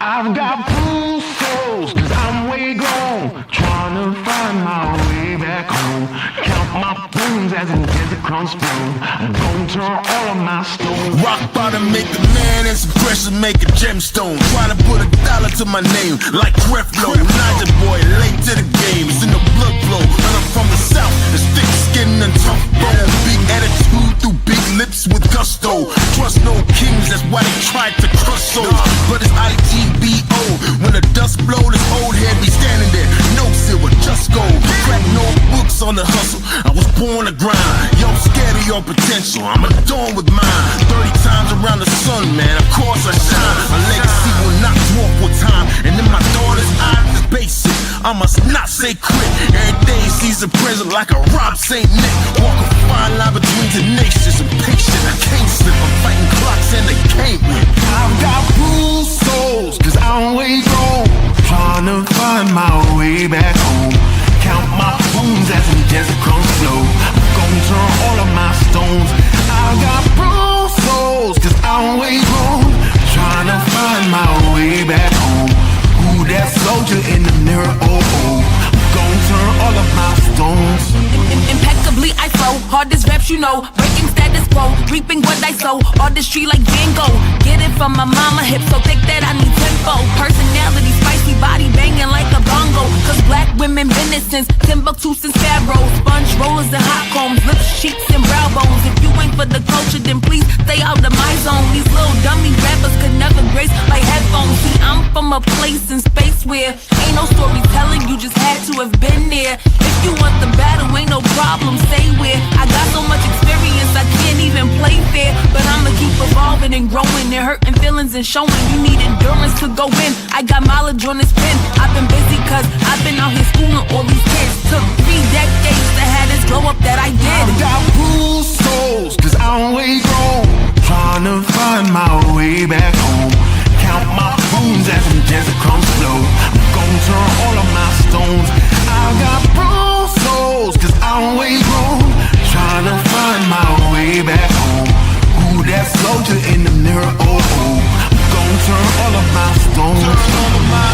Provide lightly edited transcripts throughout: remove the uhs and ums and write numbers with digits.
I've got bruised souls, cause I'm way gone, trying to find my way back home. Count my bones as in desert crumbs flow. Don't turn all of my stones. Rock bottom make a man and some pressure make a gemstone. Trying to put $1 to my name like Creflo. Niger boy, late to the game, it's in the blood flow. And I'm from the south, it's thick skin and tough bone. Big attitude through big lips with gusto. Trust no kings, that's why they tried to crush souls. But it's IGBO, when the dust blow, this old head be standing there. No silver, just gold. Crack no books on the hustle, I was born to grind. Yo, scared of your potential, I'm adorned with mine. 30 times around the sun, man, of course I shine. My legacy will not dwarf with time. And in my daughter's eyes, it's basic, I must not say quit. Every day sees a present like a Rob St. Nick. Walk a fine line between tenacious and patient. I can't slip, I'm fighting clocks and they can't win. I've got bruised souls, cause I'm way gone, trying to find my way back home. Count my bones as in desert crumbs flow. I'm gonna turn all of my stones. I've got bruised souls, cause I'm way gone, trying to find my way back home. Who that soldier in the mirror, oh oh. I'm gonna turn all of my stones. Impeccably I flow, hardest raps you know. Breaking status quo, reaping what I sow. Artistry like Django, get it from my mama, hip so thick that I need tempo. Personality, spicy body banging like a bongo. Cause black women been it since Timbuktu, since Pharaoh. Sponge rollers and hot combs, lips, cheeks and brow bones. If you ain't for the culture, then please stay out of my zone. These little dummy rappers could never grace my headphones. See, I'm from a place in space where ain't no storytelling, you just had to have been there. If you want the battle, ain't no problem, stay where I got so much experience, I can't even play fair. But I'ma keep evolving and growing and hurting feelings and showing you need endurance to go in. I got mileage on this pen, I've been busy cause I've been out here schooling all these kids. Took 3 decades to have this glow up that I did. I've got bruised souls, cause I'm way gone, trying to find my way back home. Count my bones as in desert crumbs flow. I'm gonna turn all of my stones. I've got bruised souls, cause I'm way gone, trying to find my way back home. Who that soldier in the mirror, oh oh. I'm gonna turn all of my stones. Turn all of my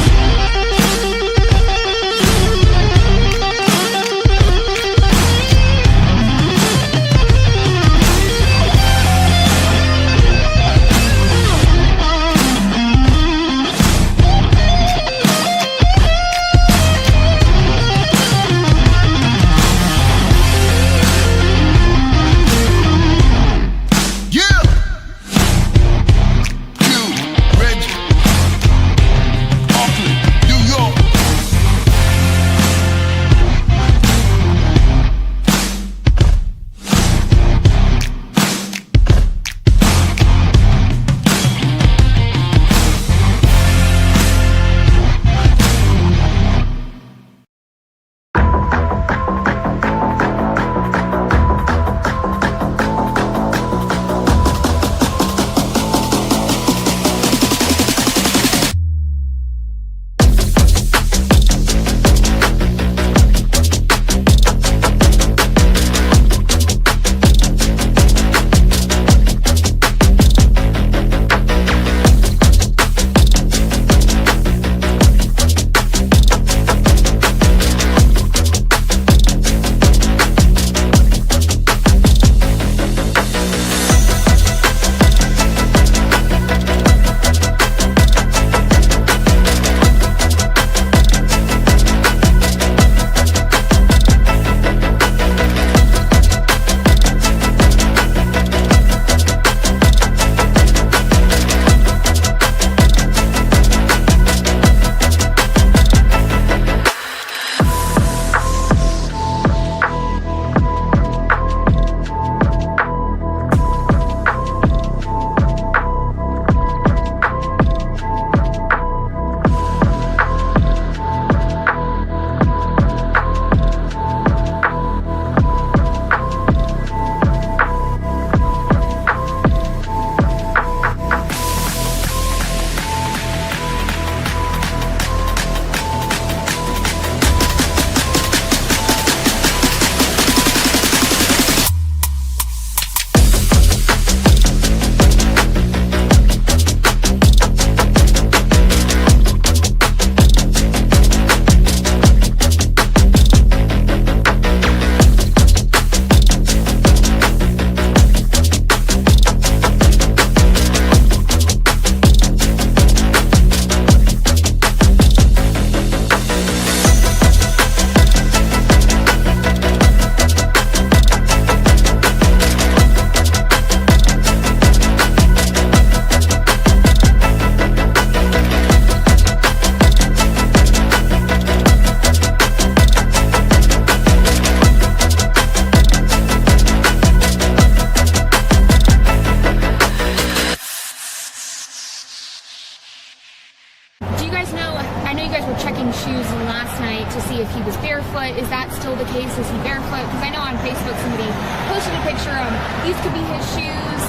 guys know, I know you guys were checking shoes last night to see if he was barefoot. Is that still the case? Is he barefoot? Because I know on Facebook somebody posted a picture of these could be his shoes,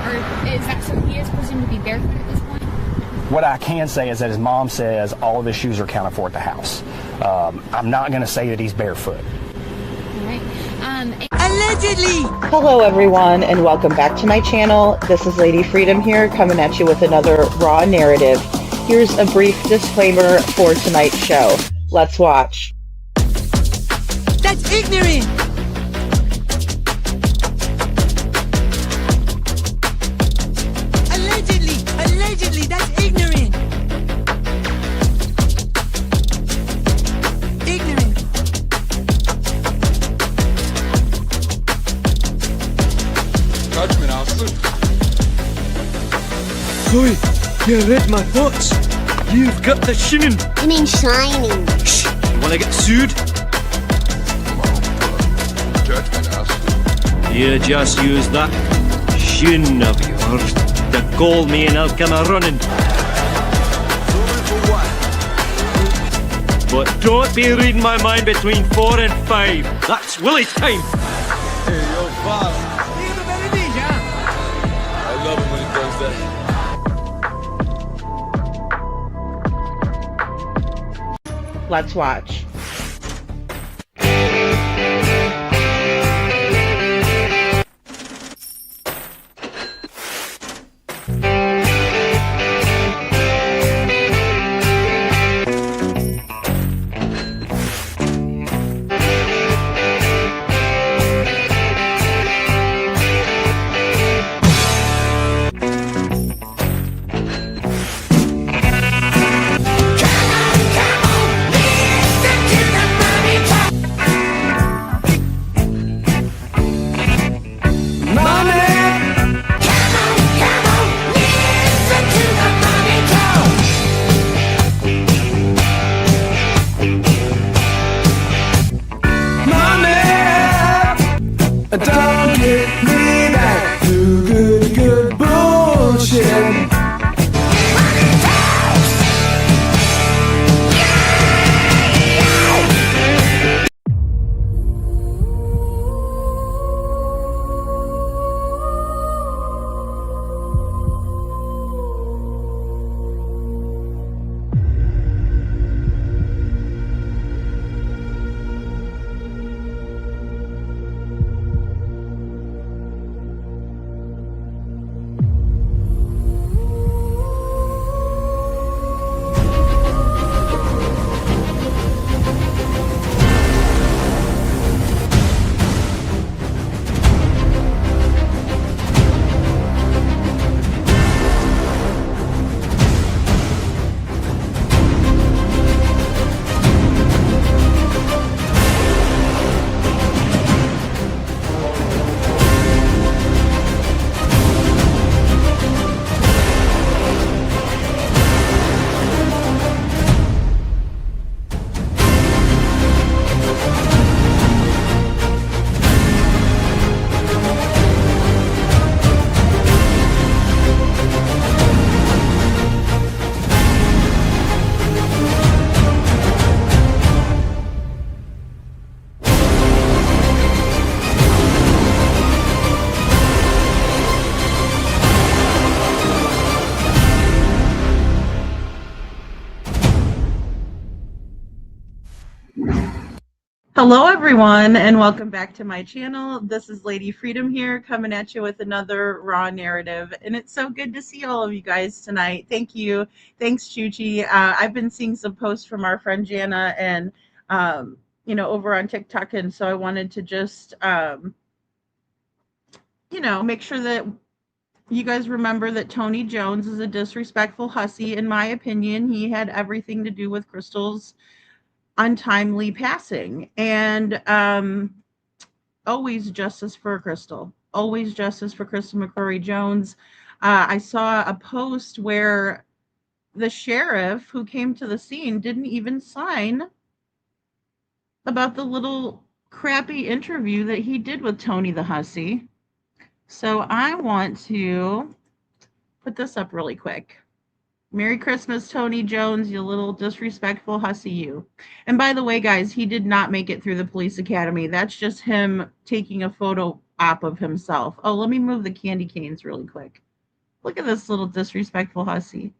or is that so he is presumed to be barefoot at this point? What I can say is that his mom says all of his shoes are accounted for at the house. I'm not going to say that he's barefoot. All right. Allegedly! Hello everyone and welcome back to my channel. This is Lady Freedom here coming at you with another raw narrative. Here's a brief disclaimer for tonight's show. Let's watch. That's ignorant! Allegedly, that's ignorant! Ignorant. Judgment, Austin. Oi, you read my thoughts. You've got the shinin. You mean shining? Shh, you wanna get sued? Judgment, Austin. You just use that shin of yours to call me and I'll come a-running. But don't be reading my mind between 4 and 5. That's Willie time. Hey, yo, boss. I love it when he does that. Let's watch. Don't get me back to good bullshit. Hello everyone and welcome back to my channel. This is Lady Freedom here coming at you with another raw narrative, and it's so good to see all of you guys tonight. Thank you. Thanks, Chuchi. I've been seeing some posts from our friend Jana and over on TikTok, and so I wanted to just make sure that you guys remember that Tony Jones is a disrespectful hussy. In my opinion, he had everything to do with Crystal's untimely passing, and always justice for Crystal, always justice for Crystal McCrory Jones. I saw a post where the sheriff who came to the scene didn't even sign about the little crappy interview that he did with Tony the hussy. So I want to put this up really quick. Merry Christmas, Tony Jones, you little disrespectful hussy, you. And by the way, guys, he did not make it through the police academy. That's just him taking a photo op of himself. Oh, let me move the candy canes really quick. Look at this little disrespectful hussy.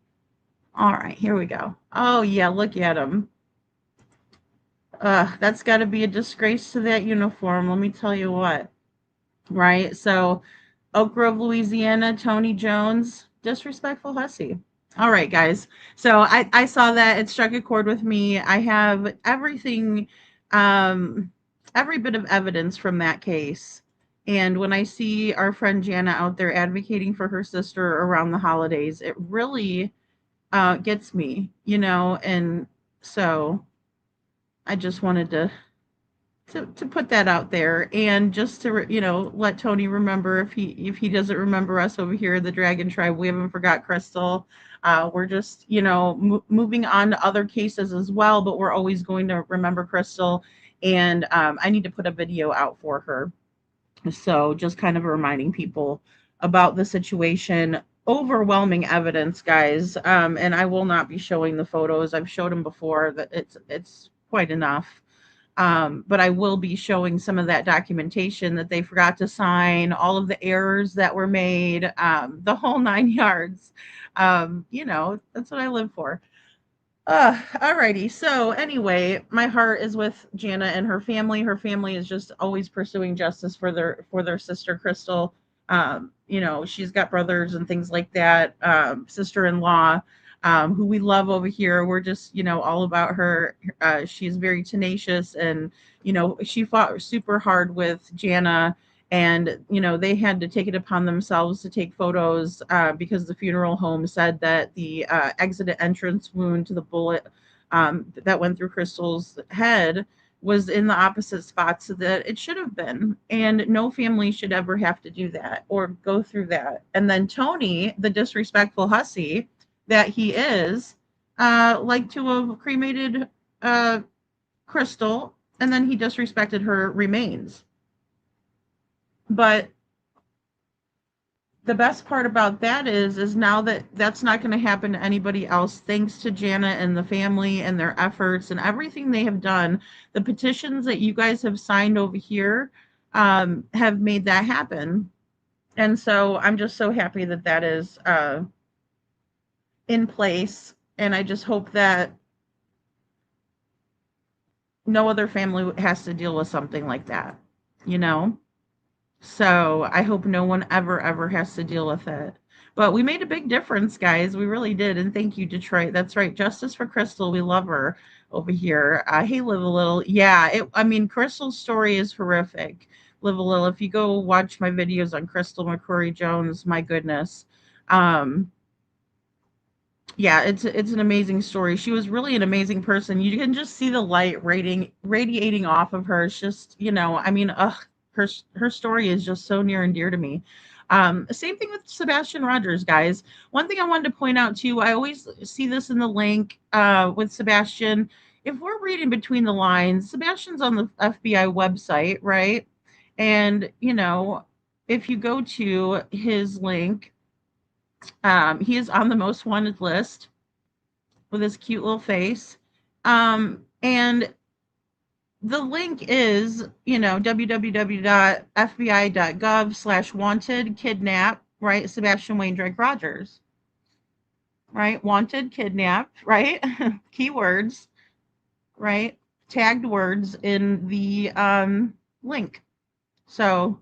All right, here we go. Oh, yeah, look at him. That's got to be a disgrace to that uniform. Let me tell you what. Right? So, Oak Grove, Louisiana, Tony Jones, disrespectful hussy. All right, guys. So I saw that. It struck a chord with me. I have everything, every bit of evidence from that case. And when I see our friend Jana out there advocating for her sister around the holidays, it really gets me, and so I just wanted to put that out there, and just to let Tony remember, if he doesn't remember us over here, the Dragon Tribe, we haven't forgot Crystal. We're just moving on to other cases as well, but we're always going to remember Crystal, and I need to put a video out for her. So just kind of reminding people about the situation. Overwhelming evidence, guys, and I will not be showing the photos. I've showed them before. That it's quite enough. But I will be showing some of that documentation that they forgot to sign, all of the errors that were made, the whole 9 yards. That's what I live for. Alrighty. So anyway, my heart is with Jana and her family. Her family is just always pursuing justice for their sister Crystal. She's got brothers and things like that, sister-in-law, who we love over here. We're just, all about her. She's very tenacious, and, she fought super hard with Jana, and, they had to take it upon themselves to take photos because the funeral home said that the exit entrance wound to the bullet that went through Crystal's head was in the opposite spots that it should have been. And no family should ever have to do that or go through that. And then Tony, the disrespectful hussy that he is, like to have cremated Crystal, and then he disrespected her remains. But the best part about that is now that that's not going to happen to anybody else, thanks to Jana and the family and their efforts and everything they have done. The petitions that you guys have signed over here have made that happen. And so I'm just so happy that that is in place. And I just hope that no other family has to deal with something like that, So I hope no one ever has to deal with it. But we made a big difference, guys. We really did. And thank you, Detroit. That's right. Justice for Crystal. We love her over here. Hey, Live a Little. Yeah, Crystal's story is horrific. Live a Little. If you go watch my videos on Crystal McCrory Jones, my goodness. Yeah, it's an amazing story. She was really an amazing person. You can just see the light radiating off of her. It's just, her story is just so near and dear to me. Same thing with Sebastian Rogers, guys. One thing I wanted to point out too, I always see this in the link with Sebastian. If we're reading between the lines, Sebastian's on the FBI website, right? And, if you go to his link, he is on the most wanted list with his cute little face. And the link is, www.fbi.gov/wanted kidnap, right? Sebastian Wayne Drake Rogers, right? Wanted, kidnapped, right? Keywords, right? Tagged words in the link. So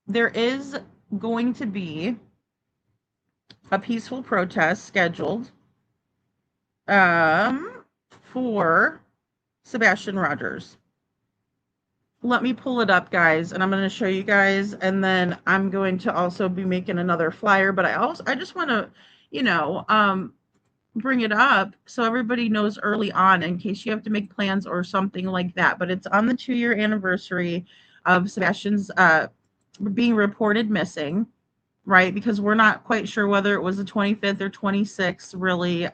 there is going to be a peaceful protest scheduled for Sebastian Rogers. Let me pull it up, guys, and I'm going to show you guys, and then I'm going to also be making another flyer, but I just want to, bring it up so everybody knows early on in case you have to make plans or something like that. But it's on the 2-year anniversary of Sebastian's being reported missing, right? Because we're not quite sure whether it was the 25th or 26th, really,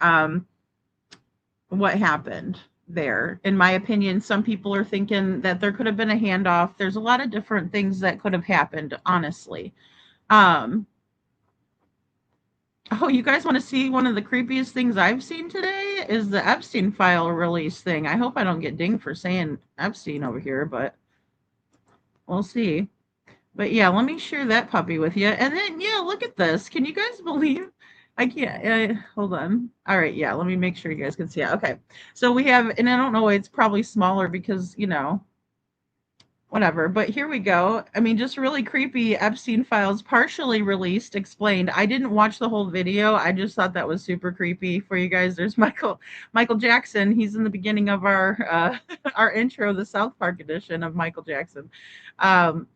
what happened there. In my opinion, some people are thinking that there could have been a handoff. There's a lot of different things that could have happened, honestly. Oh, you guys want to see one of the creepiest things I've seen today? Is the Epstein file release thing. I hope I don't get dinged for saying Epstein over here, but we'll see. But yeah, let me share that puppy with you. And then, yeah, look at this. Can you guys believe? I can't. Hold on. All right, yeah, let me make sure you guys can see it. Okay. So we have, and I don't know, it's probably smaller because, whatever. But here we go. I mean, just really creepy Epstein files partially released, explained. I didn't watch the whole video. I just thought that was super creepy for you guys. There's Michael Jackson. He's in the beginning of our our intro, the South Park edition of Michael Jackson.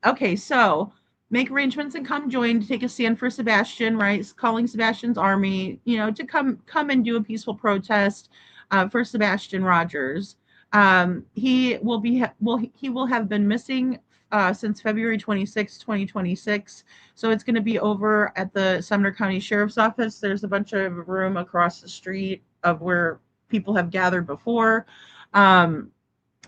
Okay, so make arrangements and come join to take a stand for Sebastian, right? Calling Sebastian's army, to come and do a peaceful protest for Sebastian Rogers. He will have been missing since February 26, 2026. So it's going to be over at the Sumner County Sheriff's Office. There's a bunch of room across the street of where people have gathered before.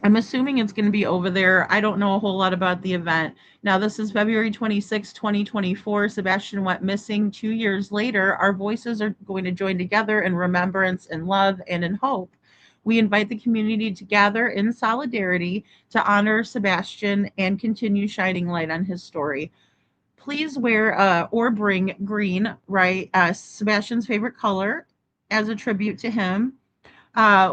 I'm assuming it's going to be over there. I don't know a whole lot about the event. Now, this is February 26, 2024. Sebastian went missing 2 years later. Our voices are going to join together in remembrance and love and in hope. We invite the community to gather in solidarity to honor Sebastian and continue shining light on his story. Please wear or bring green, right? Sebastian's favorite color, as a tribute to him.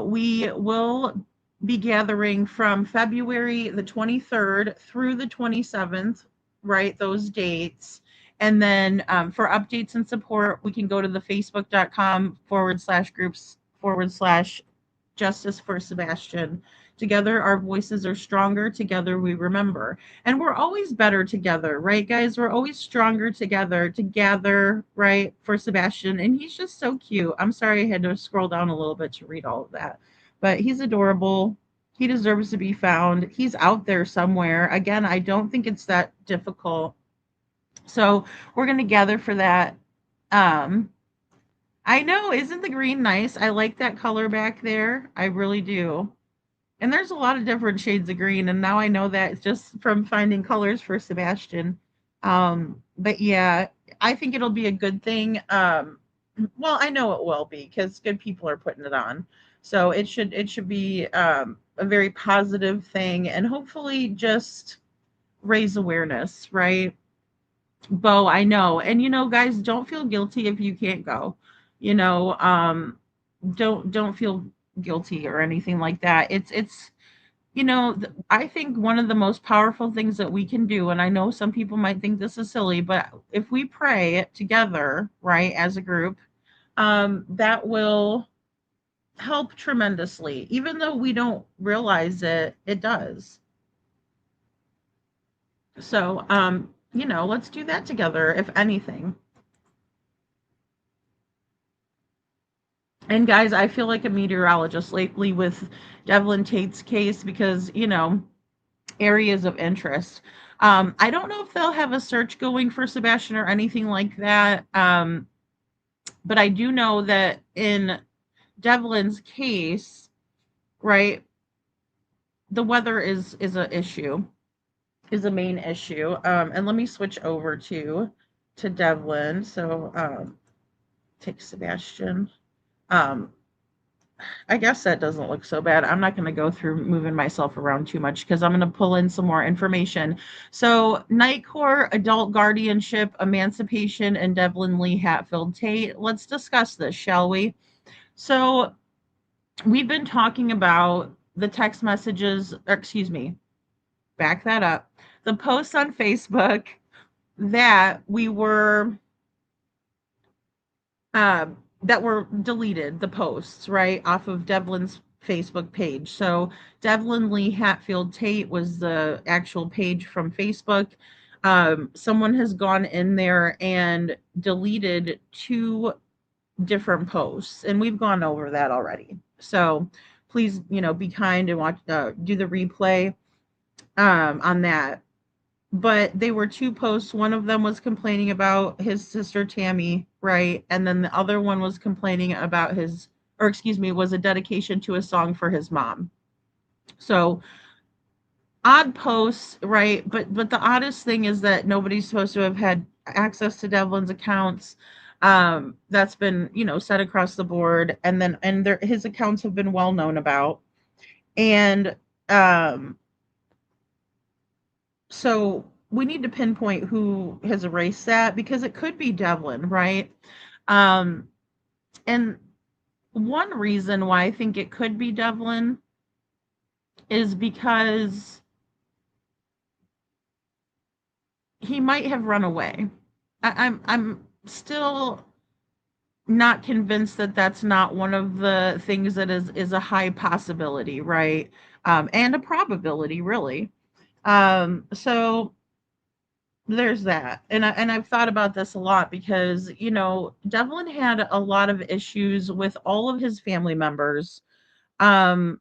We will be gathering from February the 23rd through the 27th, right? Those dates. And then for updates and support, we can go to the facebook.com/groups/Justice for Sebastian. Together, our voices are stronger. Together, we remember. And we're always better together, right, guys? We're always stronger together to gather, right, for Sebastian. And he's just so cute. I'm sorry I had to scroll down a little bit to read all of that. But he's adorable. He deserves to be found. He's out there somewhere. Again, I don't think it's that difficult. So we're going to gather for that. I know, isn't the green nice? I like that color back there. I really do. And there's a lot of different shades of green, and now I know that just from finding colors for Sebastian. But yeah, I think it'll be a good thing. Well, I know it will be because good people are putting it on. So it should be a very positive thing and hopefully just raise awareness, right? Bo, I know. And guys, don't feel guilty if you can't go. You know, don't feel guilty or anything like that. It's I think one of the most powerful things that we can do, and I know some people might think this is silly, but if we pray together, right, as a group, that will help tremendously. Even though we don't realize it, it does. So, let's do that together, if anything. And guys, I feel like a meteorologist lately with Devlin Tait's case because, areas of interest. I don't know if they'll have a search going for Sebastian or anything like that. But I do know that in Devlin's case, right, the weather is a issue, is a main issue. And let me switch over to Devlin. So take Sebastian. I guess that doesn't look so bad. I'm not going to go through moving myself around too much because I'm going to pull in some more information. So Night Court, Adult Guardianship, Emancipation, and Devlin Lee Hatfield Tait. Let's discuss this, shall we? So we've been talking about the text messages, or excuse me, back that up. The posts on Facebook that were deleted, the posts, right, off of Devlin's Facebook page. So Devlin Lee Hatfield Tait was the actual page from Facebook. Someone has gone in there and deleted 2 different posts, and we've gone over that already. So please, be kind and watch, do the replay on that. But they were 2 posts. One of them was complaining about his sister Tammy, right? And then the other one was complaining about was a dedication to a song for his mom. So odd posts, right? But the oddest thing is that nobody's supposed to have had access to Devlin's accounts. That's been, said across the board, and then his accounts have been well known about. And um so we need to pinpoint who has erased that, because it could be Devlin, right? Um and one reason why I think it could be Devlin is because he might have run away. I'm still not convinced that that's not one of the things that is a high possibility, right? And a probability, really. So there's that. And I've thought about this a lot, because Devlin had a lot of issues with all of his family members, um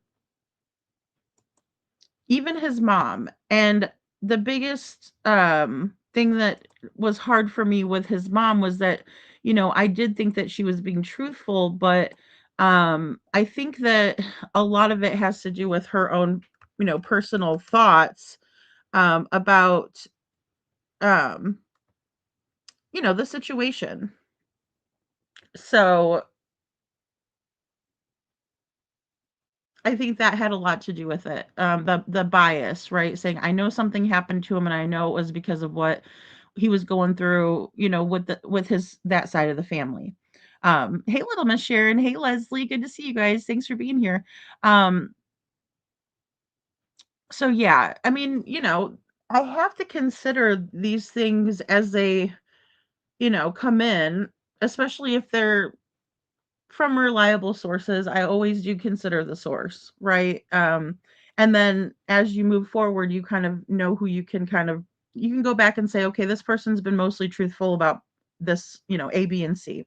even his mom. And the biggest thing that was hard for me with his mom was that, I did think that she was being truthful, but I think that a lot of it has to do with her own, personal thoughts about um the situation. So I think that had a lot to do with it. The bias, right? Saying, I know something happened to him, and I know it was because of what he was going through, with his that side of the family. Hey, little Miss Sharon. Hey, Leslie. Good to see you guys. Thanks for being here. Um, so yeah, I mean, I have to consider these things as they, come in, especially if they're from reliable sources. I always do consider the source, right? And then as you move forward, you kind of know who you can go back and say, okay, this person's been mostly truthful about this, A, B, and C.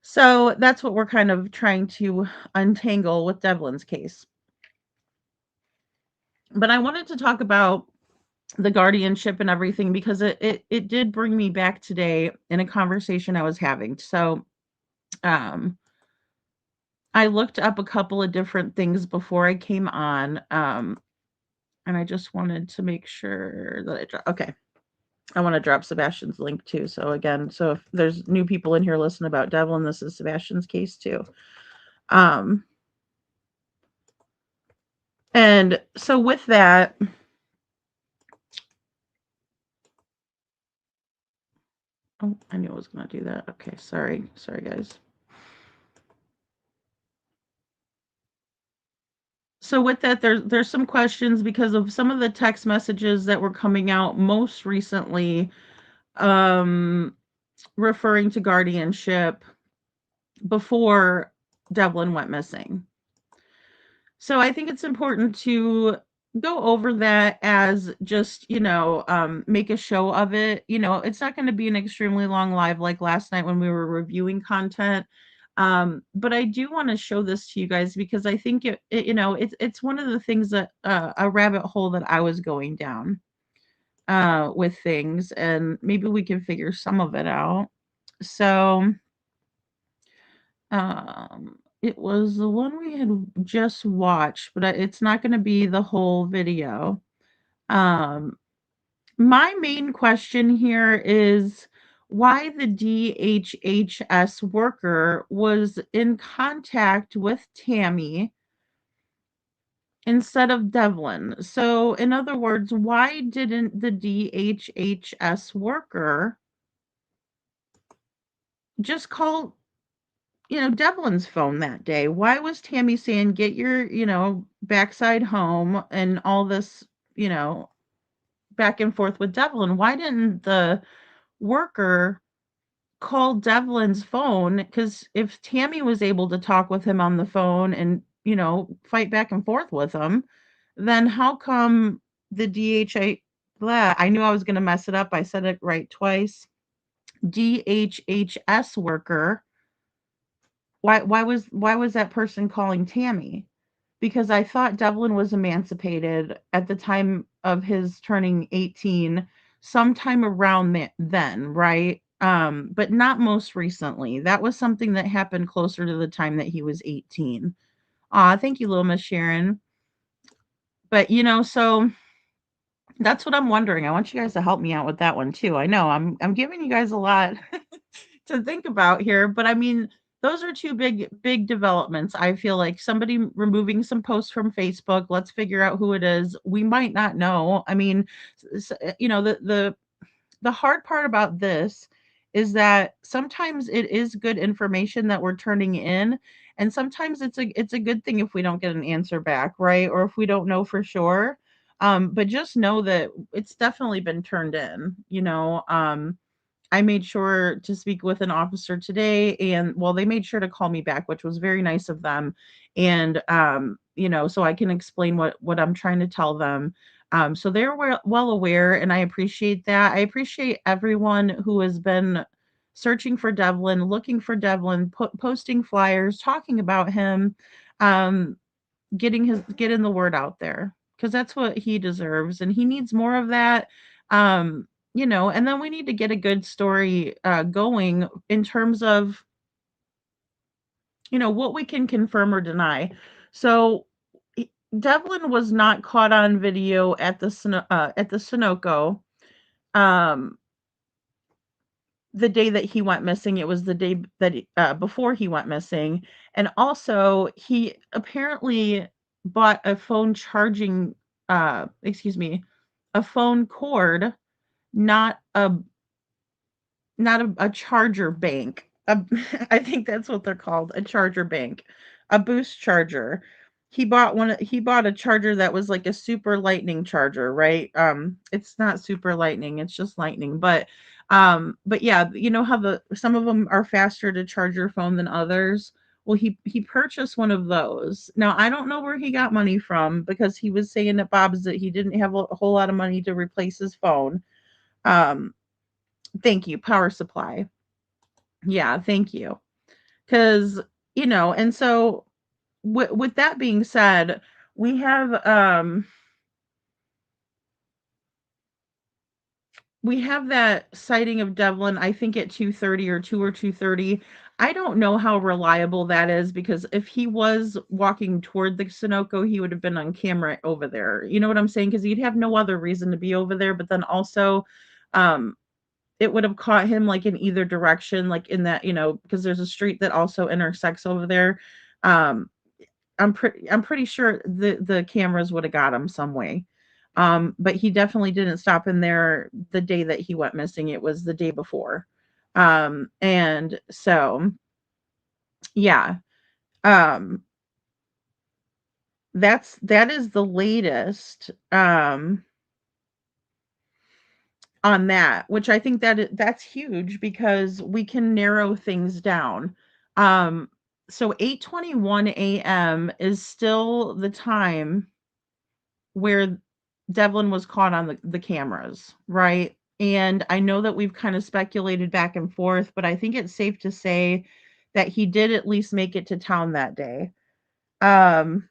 So that's what we're kind of trying to untangle with Devlin's case. But I wanted to talk about the guardianship and everything, because it did bring me back today in a conversation I was having. So um I looked up a couple of different things before I came on, and I just wanted to make sure that okay. I want to drop Sebastian's link too. So again, so if there's new people in here listening about Devlin, this is Sebastian's case too. Um, and so with that, oh, I knew I was going to do that. Okay, sorry, guys. So with that, there's some questions because of some of the text messages that were coming out most recently, um, referring to guardianship before Devlin went missing. So I think it's important to go over that as just, make a show of it. It's not going to be an extremely long live like last night when we were reviewing content. But I do want to show this to you guys, because I think it's one of the things that a rabbit hole that I was going down with things, and maybe we can figure some of it out. So it was the one we had just watched, but it's not going to be the whole video. Um, my main question here is why the DHHS worker was in contact with Tammy instead of Devlin. So, in other words, why didn't the DHHS worker just call Devlin's phone that day? Why was Tammy saying, get your, backside home and all this, back and forth with Devlin? Why didn't the worker call Devlin's phone? Because if Tammy was able to talk with him on the phone and, fight back and forth with him, then how come the DHA, blah, I knew I was going to mess it up. I said it right twice. DHHS worker, why was that person calling Tammy? Because I thought Devlin was emancipated at the time of his turning 18, sometime around then, right? But not most recently. That was something that happened closer to the time that he was 18. Thank you, little Miss Sharon. But so that's what I'm wondering. I want you guys to help me out with that one too. I know I'm giving you guys a lot to think about here. But I mean, those are two big developments. I feel like somebody removing some posts from Facebook. Let's figure out who it is. We might not know. I mean, the hard part about this is that sometimes it is good information that we're turning in, and sometimes it's a good thing if we don't get an answer back, right? Or if we don't know for sure. But just know that it's definitely been turned in, you know. I made sure to speak with an officer today, and well, they made sure to call me back, which was very nice of them. And so I can explain what I'm trying to tell them. So they're well aware, and I appreciate that. I appreciate everyone who has been searching for Devlin, looking for Devlin, posting flyers, talking about him, um, getting the word out there, because that's what he deserves, and he needs more of that. And then we need to get a good story going in terms of what we can confirm or deny. So Devlin was not caught on video at the Sunoco um the day that he went missing. It was the day that before he went missing. And also he apparently bought a phone charging excuse me, a phone cord, not a charger bank. I think that's what they're called, a charger bank, a boost charger. He bought a charger that was like a super lightning charger, right? It's not super lightning, it's just lightning, but yeah, you know how some of them are faster to charge your phone than others. Well, he purchased one of those. Now, I don't know where he got money from, because he was saying at Bob's that he didn't have a whole lot of money to replace his phone. Um, Thank you, power supply. Yeah, thank you. Because, and so with that being said, we have that sighting of Devlin, I think at 2:30 or 2 or 2:30. I don't know how reliable that is, because if he was walking toward the Sunoco, he would have been on camera over there. You know what I'm saying? Because he'd have no other reason to be over there. But then also, um, it would have caught him like in either direction, like in that, because there's a street that also intersects over there. Um, I'm pretty sure the cameras would have got him some way. But he definitely didn't stop in there the day that he went missing. It was the day before. And so yeah. Um, that is the latest on that, which I think that's huge, because we can narrow things down. So 8:21 a.m. is still the time where Devlin was caught on the cameras, right? And I know that we've kind of speculated back and forth, but I think it's safe to say that he did at least make it to town that day. Um,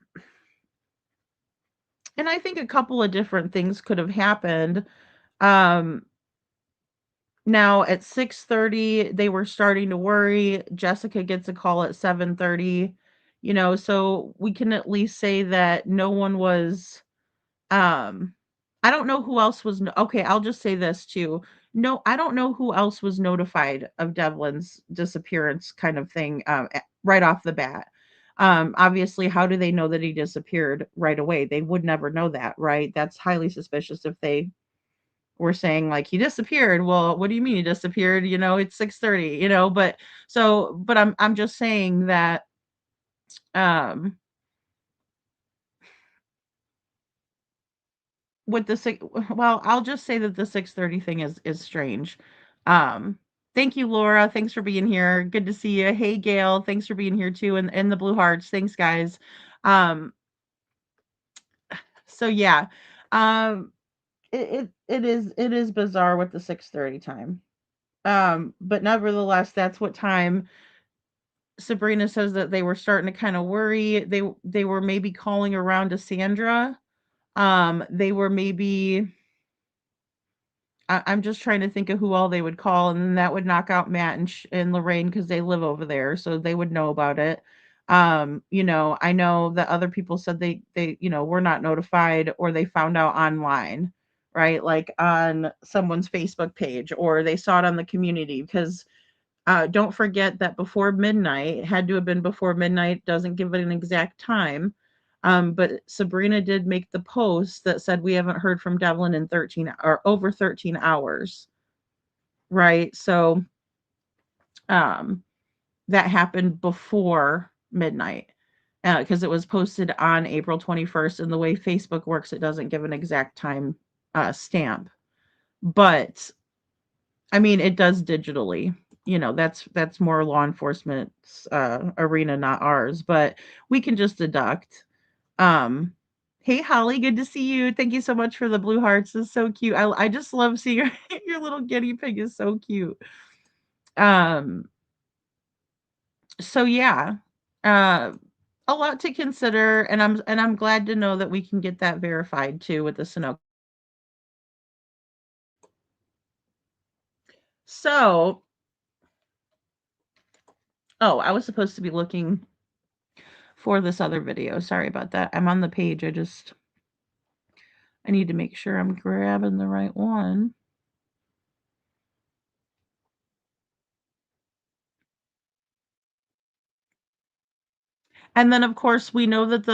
and I think a couple of different things could have happened. Um, Now at 6:30, they were starting to worry. Jessica gets a call at 7:30, so we can at least say that no one was, um I don't know who else was okay, I'll just say this too. No, I don't know who else was notified of Devlin's disappearance, kind of thing, right off the bat. Obviously, how do they know that he disappeared right away? They would never know that, right? That's highly suspicious if they were saying like he disappeared. Well, what do you mean he disappeared? It's 6:30, but I'm just saying that um with the six well, I'll just say that the 6:30 thing is strange. Um Thank you, Laura. Thanks for being here. Good to see you. Hey, Gail. Thanks for being here too. And the blue hearts. Thanks, guys. Um so yeah. Um it is bizarre with the 6:30 time. But nevertheless, that's what time Sabrina says that they were starting to kind of worry. They were maybe calling around to Sandra. They were maybe I'm just trying to think of who all they would call, and then that would knock out Matt and Lorraine, because they live over there, so they would know about it. I know that other people said they were not notified, or they found out online, right? Like on someone's Facebook page, or they saw it on the community, because Don't forget that before midnight, had to have been before midnight, doesn't give it an exact time. But Sabrina did make the post that said we haven't heard from Devlin in 13 or over 13 hours. Right. So um, that happened before midnight because it was posted on April 21st. And the way Facebook works, it doesn't give an exact time stamp. But I mean, it does digitally. That's more law enforcement's arena, not ours. But we can just deduct. Um, hey Holly, good to see you. Thank you so much for the blue hearts. It's so cute. I just love seeing your little guinea pig is so cute. Um, so yeah, uh, a lot to consider, and I'm glad to know that we can get that verified too with the Sunoco. So, oh, I was supposed to be looking for this other video. Sorry about that. I'm on the page. I need to make sure I'm grabbing the right one. And then of course we know that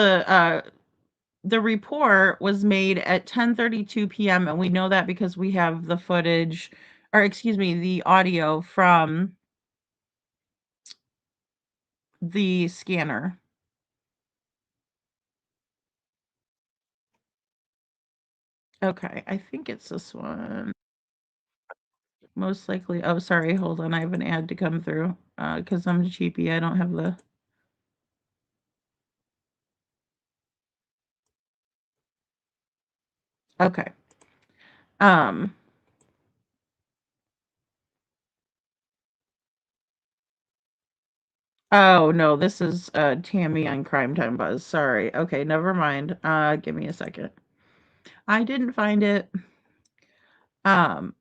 the report was made at 10:32 p.m. and we know that because we have the footage, or excuse me, the audio from the scanner. Okay, I think it's this one. Most likely. Oh, sorry, hold on. I have an ad to come through. Because I'm cheapy. I don't have the. Okay. Um. Oh no, this is Tammy on Crime Time Buzz. Sorry. Okay, never mind. Give me a second. I didn't find it. Um.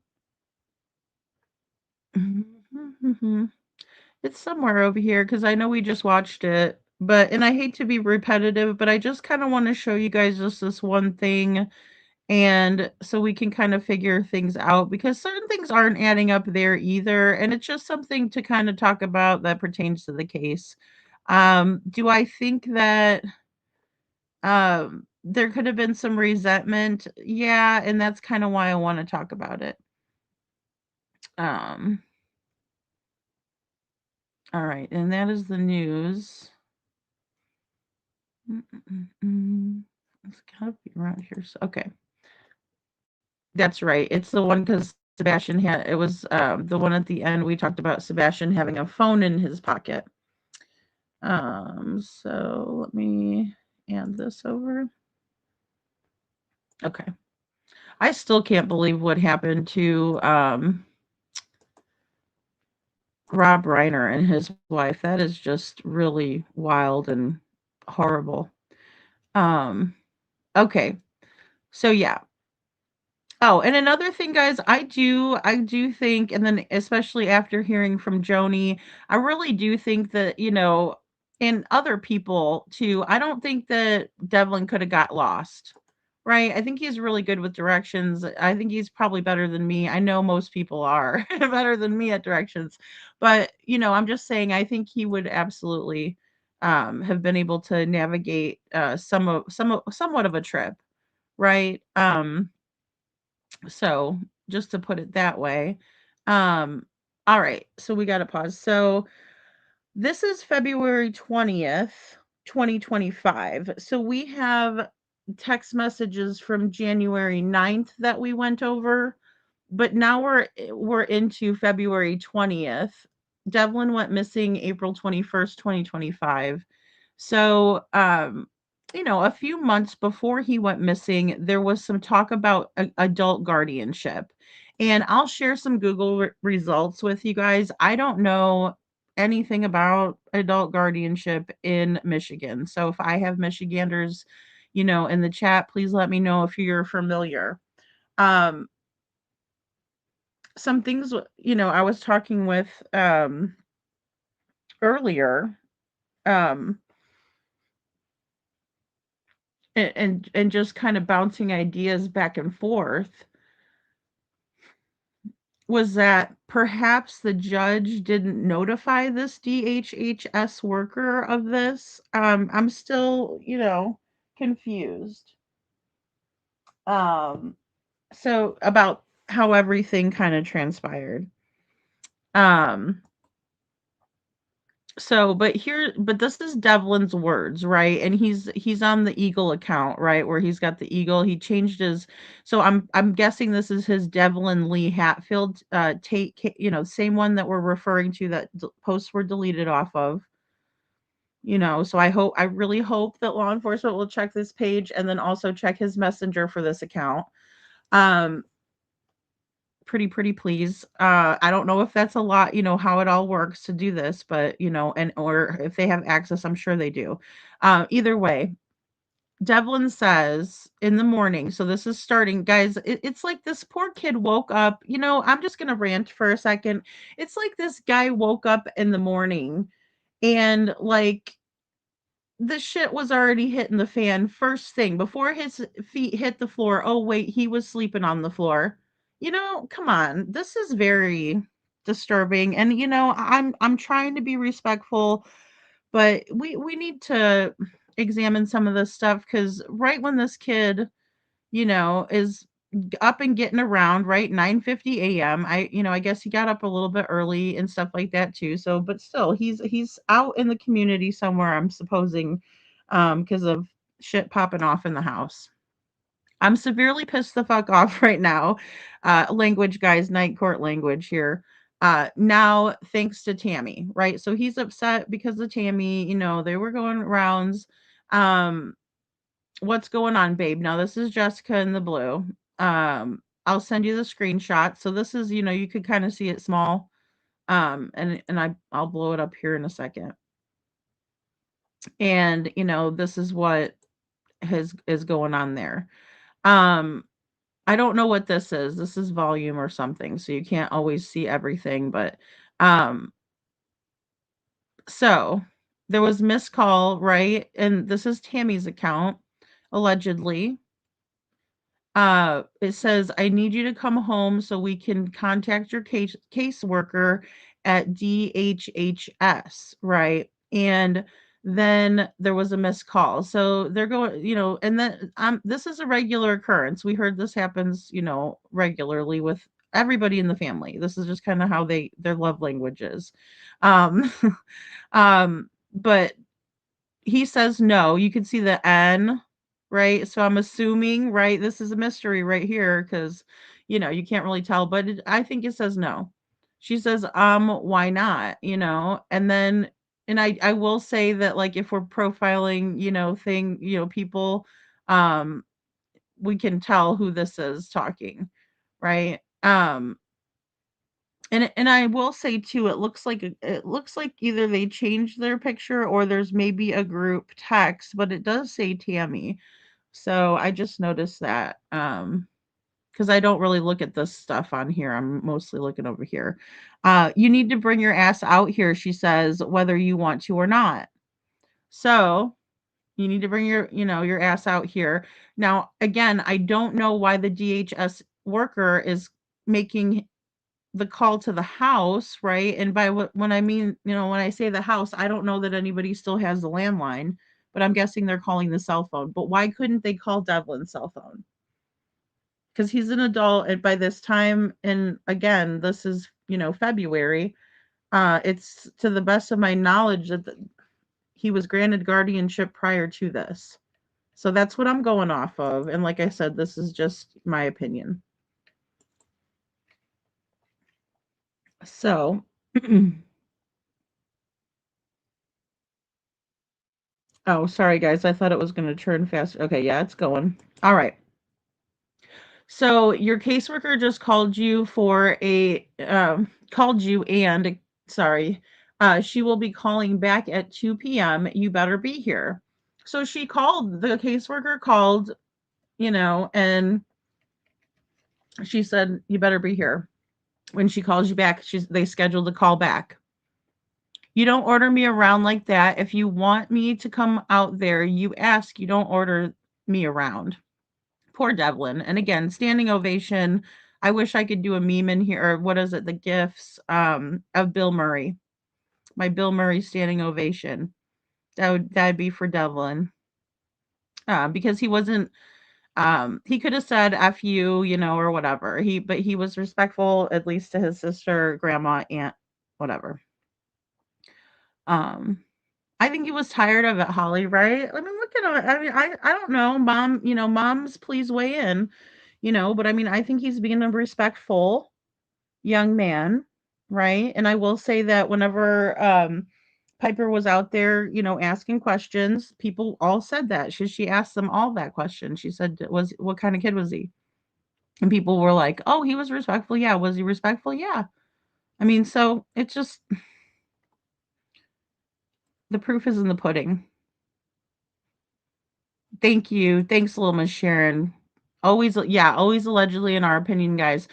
It's somewhere over here because I know we just watched it. But and I hate to be repetitive, but I just kind of want to show you guys just this one thing, and so we can kind of figure things out because certain things aren't adding up there either, and it's just something to kind of talk about that pertains to the case. Do I think that there could have been some resentment? Yeah, and that's kind of why I want to talk about it. Um, all right, and that is the news. It's gotta be around here. So, okay, that's right. It's the one because Sebastian had it was the one at the end we talked about Sebastian having a phone in his pocket. So let me hand this over. Okay. I still can't believe what happened to Rob Reiner and his wife. That is just really wild and horrible. Um, okay. So yeah. Oh, and another thing, guys, I do think, and then especially after hearing from Joni, I really do think that, and other people too, I don't think that Devlin could have got lost. Right? I think he's really good with directions. I think he's probably better than me. I know most people are better than me at directions. But, I'm just saying I think he would absolutely have been able to navigate somewhat of a trip, right? So just to put it that way. Um, all right, so we got to pause. So this is February 20th, 2025. So we have text messages from January 9th that we went over, but now we're into February 20th. Devlin went missing April 21st, 2025. So, a few months before he went missing, there was some talk about adult guardianship. And I'll share some Google results with you guys. I don't know anything about adult guardianship in Michigan. So if I have Michiganders, in the chat, please let me know if you're familiar. Um, some things, I was talking with earlier, um, and just kind of bouncing ideas back and forth. was that perhaps the judge didn't notify this DHHS worker of this. I'm still, confused. Um, so about how everything kind of transpired. Um, but this is Devlin's words, right? And he's on the Eagle account, right? Where he's got the Eagle. He changed his, so I'm guessing this is his Devlin Lee Hatfield Tait, same one that we're referring to that posts were deleted off of. So I really hope that law enforcement will check this page and then also check his messenger for this account. Um, pretty please. I don't know if that's a lot, how it all works to do this, but and or if they have access, I'm sure they do. Either way, Devlin says in the morning, so this is starting, guys. It's like this poor kid woke up. I'm just gonna rant for a second. It's like this guy woke up in the morning and like the shit was already hitting the fan first thing before his feet hit the floor. Oh wait, he was sleeping on the floor. Come on. This is very disturbing. And I'm trying to be respectful, but we need to examine some of this stuff cuz right when this kid, is up and getting around, right? 9:50 a.m. I guess he got up a little bit early and stuff like that too. So, but still, he's out in the community somewhere, I'm supposing, because of shit popping off in the house. I'm severely pissed the fuck off right now. Language, guys, night court language here. Now, thanks to Tammy, right? So he's upset because of Tammy. They were going rounds. Um, what's going on, babe? Now this is Jessica in the blue. I'll send you the screenshot. So this is, you could kind of see it small. I'll blow it up here in a second. And this is what is going on there. I don't know what this is. This is volume or something, so you can't always see everything, but so there was missed call, right? And this is Tammy's account, allegedly. It says, I need you to come home so we can contact your caseworker at DHHS, right? And then there was a missed call. So they're going, and then this is a regular occurrence. We heard this happens, regularly with everybody in the family. This is just kind of how their love language is. Um, but he says no. You can see the N, right? So I'm assuming, right, this is a mystery right here because, you can't really tell, but I think it says no. She says, why not? And then, and I will say that, like, if we're profiling, people, we can tell who this is talking, right? And I will say too, it looks like either they changed their picture or there's maybe a group text, but it does say Tammy. So I just noticed that because I don't really look at this stuff on here. I'm mostly looking over here. You need to bring your ass out here, she says, whether you want to or not. So you need to bring your ass out here. Now, again, I don't know why the DHS worker is making the call to the house, right? And by when I mean, when I say the house, I don't know that anybody still has the landline, but I'm guessing they're calling the cell phone. But why couldn't they call Devlin's cell phone? Because he's an adult and by this time, and again, this is, February. It's to the best of my knowledge that he was granted guardianship prior to this. So that's what I'm going off of. And like I said, this is just my opinion. So, oh, sorry guys. I thought it was going to turn fast. Okay, yeah, it's going. All right. So your caseworker just called you and sorry, she will be calling back at 2 p.m. You better be here. So the caseworker called, and she said, you better be here. When she calls you back, they scheduled a call back. You don't order me around like that. If you want me to come out there, you ask. You don't order me around. Poor Devlin. And again, standing ovation. I wish I could do a meme in here, or what is it? The gifs of Bill Murray. My Bill Murray standing ovation. That'd be for Devlin. Because he wasn't he could have said F you, or whatever. But he was respectful at least to his sister, grandma, aunt, whatever. Um I think he was tired of it, Holly, right? I mean, look at him. I mean, I don't know, mom, moms, please weigh in, but I mean, I think he's being a respectful young man, right? And I will say that whenever Piper was out there, asking questions, people all said that. She asked them all that question. She said, "Was what kind of kid was he?" And people were like, "Oh, he was respectful." Yeah, was he respectful? Yeah. I mean, so it's just the proof is in the pudding. Thank you. Thanks, little Miss Sharon. Always, yeah, always allegedly in our opinion, guys.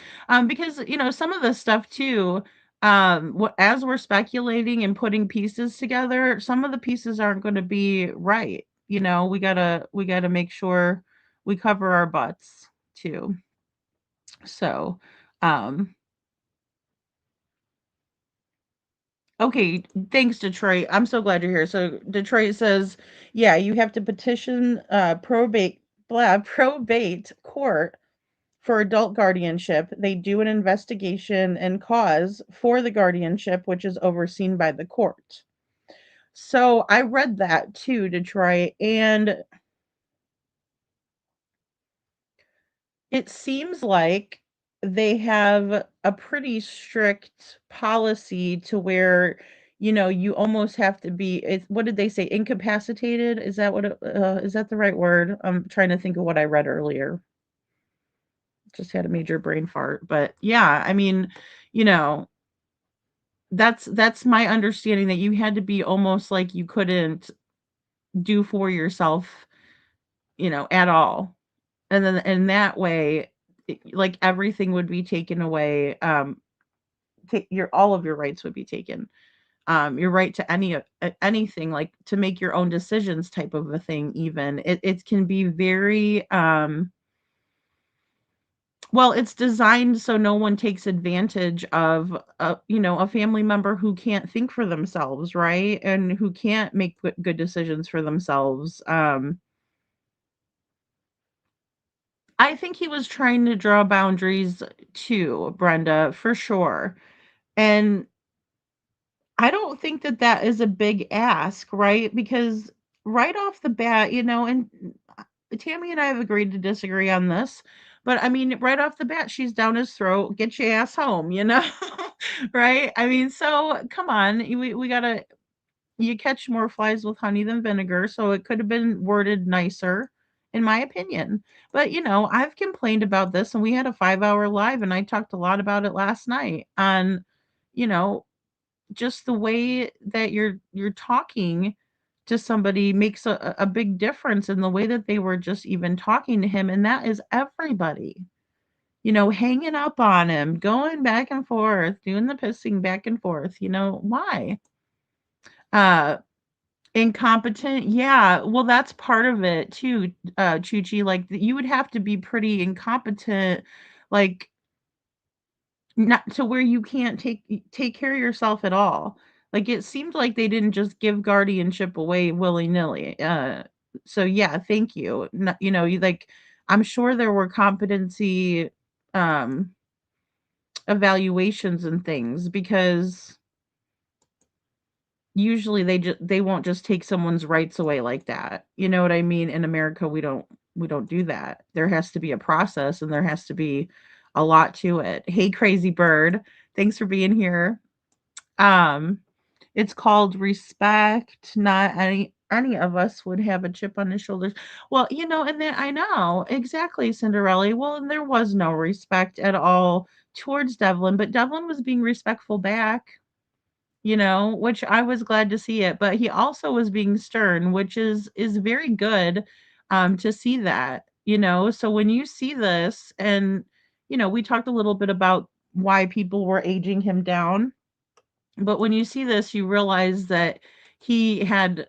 Because some of this stuff too, what as we're speculating and putting pieces together, some of the pieces aren't going to be right. We gotta make sure we cover our butts too. So, um, okay, thanks, Detroit. I'm so glad you're here. So Detroit says, yeah, you have to petition probate court for adult guardianship. They do an investigation and cause for the guardianship, which is overseen by the court. So I read that too, Detroit, and it seems like they have a pretty strict policy to where you almost have to be what did they say, incapacitated? Is that is that the right word? I'm trying to think of what I read earlier. Just had a major brain fart, but yeah, I mean, you know, that's my understanding, that you had to be almost like you couldn't do for yourself, at all. And then in that way, like everything would be taken away. Your all of your rights would be taken. Your right to anything, like to make your own decisions, type of a thing. Even it can be very well, it's designed so no one takes advantage of a family member who can't think for themselves, right? And who can't make good decisions for themselves. I think he was trying to draw boundaries too, Brenda, for sure. And I don't think that that is a big ask, right? Because right off the bat, and Tammy and I have agreed to disagree on this, but I mean, right off the bat, she's down his throat, get your ass home, right? I mean, so come on, we gotta, you catch more flies with honey than vinegar, so it could have been worded nicer, in my opinion. But I've complained about this, and we had a 5-hour live, and I talked a lot about it last night on, you know, just the way that you're talking to somebody makes a big difference in the way that they were just even talking to him, and that is everybody. Hanging up on him, going back and forth, doing the pissing back and forth. Why? Uh Incompetent, yeah. Well, that's part of it too, Chuchi. Like you would have to be pretty incompetent, like not to where you can't take care of yourself at all. Like, it seemed like they didn't just give guardianship away willy-nilly. So yeah, thank you. You like, I'm sure there were competency um evaluations and things, because usually they won't just take someone's rights away like that. You know what I mean? In America, we don't do that. There has to be a process, and there has to be a lot to it. Hey, crazy bird, thanks for being here. Um, it's called respect. Not any of us would have a chip on his shoulders. Well, and then I know exactly, Cinderella. Well, and there was no respect at all towards Devlin, but Devlin was being respectful back, which I was glad to see it. But he also was being stern, which is very good to see that. So when you see this, and we talked a little bit about why people were aging him down, but when you see this, you realize that he had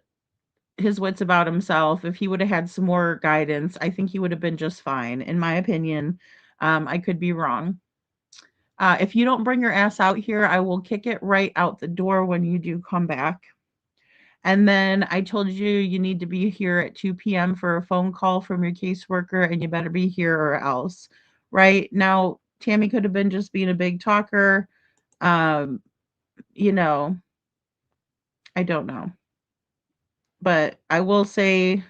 his wits about himself. If he would have had some more guidance, I think he would have been just fine, in my opinion. I could be wrong. If you don't bring your ass out here, I will kick it right out the door when you do come back. And then I told you you need to be here at 2 p.m. for a phone call from your caseworker, and you better be here or else. Right now, Tammy could have been just being a big talker. Um, you know, I don't know. But I will say,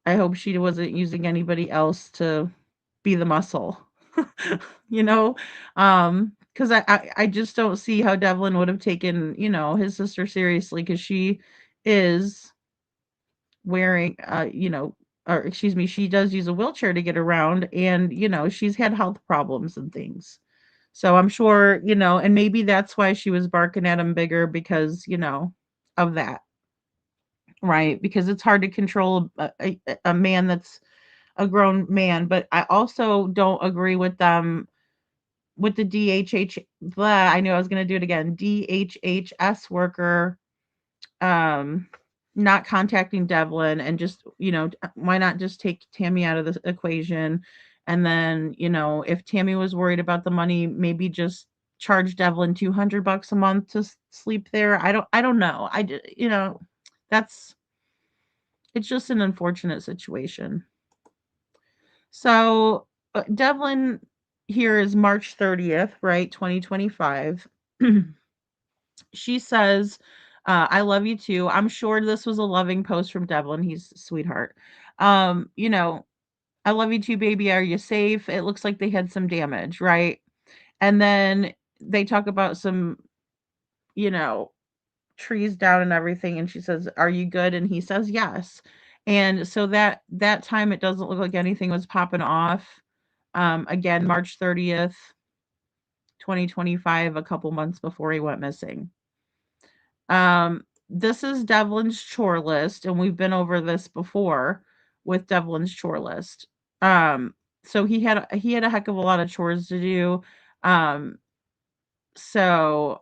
I hope she wasn't using anybody else to be the muscle. you know, because I just don't see how Devlin would have taken, his sister seriously, because she is wearing, or excuse me, she does use a wheelchair to get around, and she's had health problems and things. So I'm sure, and maybe that's why she was barking at him bigger, because of that, right? Because it's hard to control a man that's a grown man. But I also don't agree with them with the DHH. Blah, I knew I was going to do it again. DHHS worker, um, not contacting Devlin, and just, why not just take Tammy out of the equation? And then, if Tammy was worried about the money, maybe just charge Devlin $200 a month to sleep there. I don't know. That's, it's just an unfortunate situation. So, Devlin here is March 30th, right? 2025. She says, I love you too. I'm sure this was a loving post from Devlin. He's a sweetheart. Um, you know, I love you too, baby. Are you safe? It looks like they had some damage, right? And then they talk about some, you know, trees down and everything. And she says, "Are you good?" And he says, "Yes." And so that time, it doesn't look like anything was popping off. Again, March 30th, 2025, a couple months before he went missing. This is Devlin's chore list, and we've been over this before with Devlin's chore list. Um, so he had a heck of a lot of chores to do. Um, so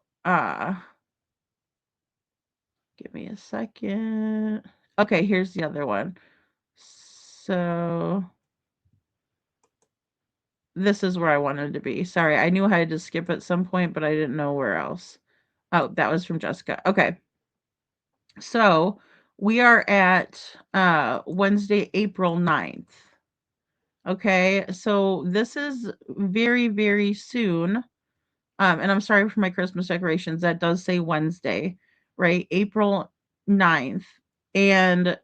give me a second. Okay, here's the other one. So this is where I wanted to be. Sorry, I knew I had to skip at some point, but I didn't know where else. Oh, that was from Jessica. Okay. So we are at Wednesday, April 9th. Okay. So this is very, very soon. And I'm sorry for my Christmas decorations. That does say Wednesday, right? April 9th. And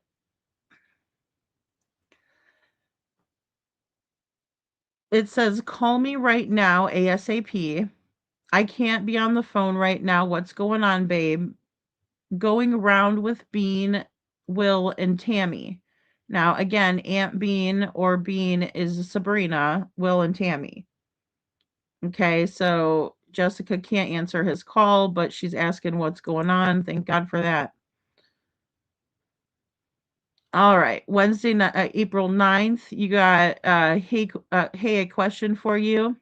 it says, "Call me right now, ASAP. I can't be on the phone right now. What's going on, babe? Going around with Bean, Will, and Tammy." Now, again, Aunt Bean or Bean is Sabrina, Will, and Tammy. Okay, so Jessica can't answer his call, but she's asking what's going on. Thank God for that. All right, Wednesday, April 9th, you got, hey, a question for you.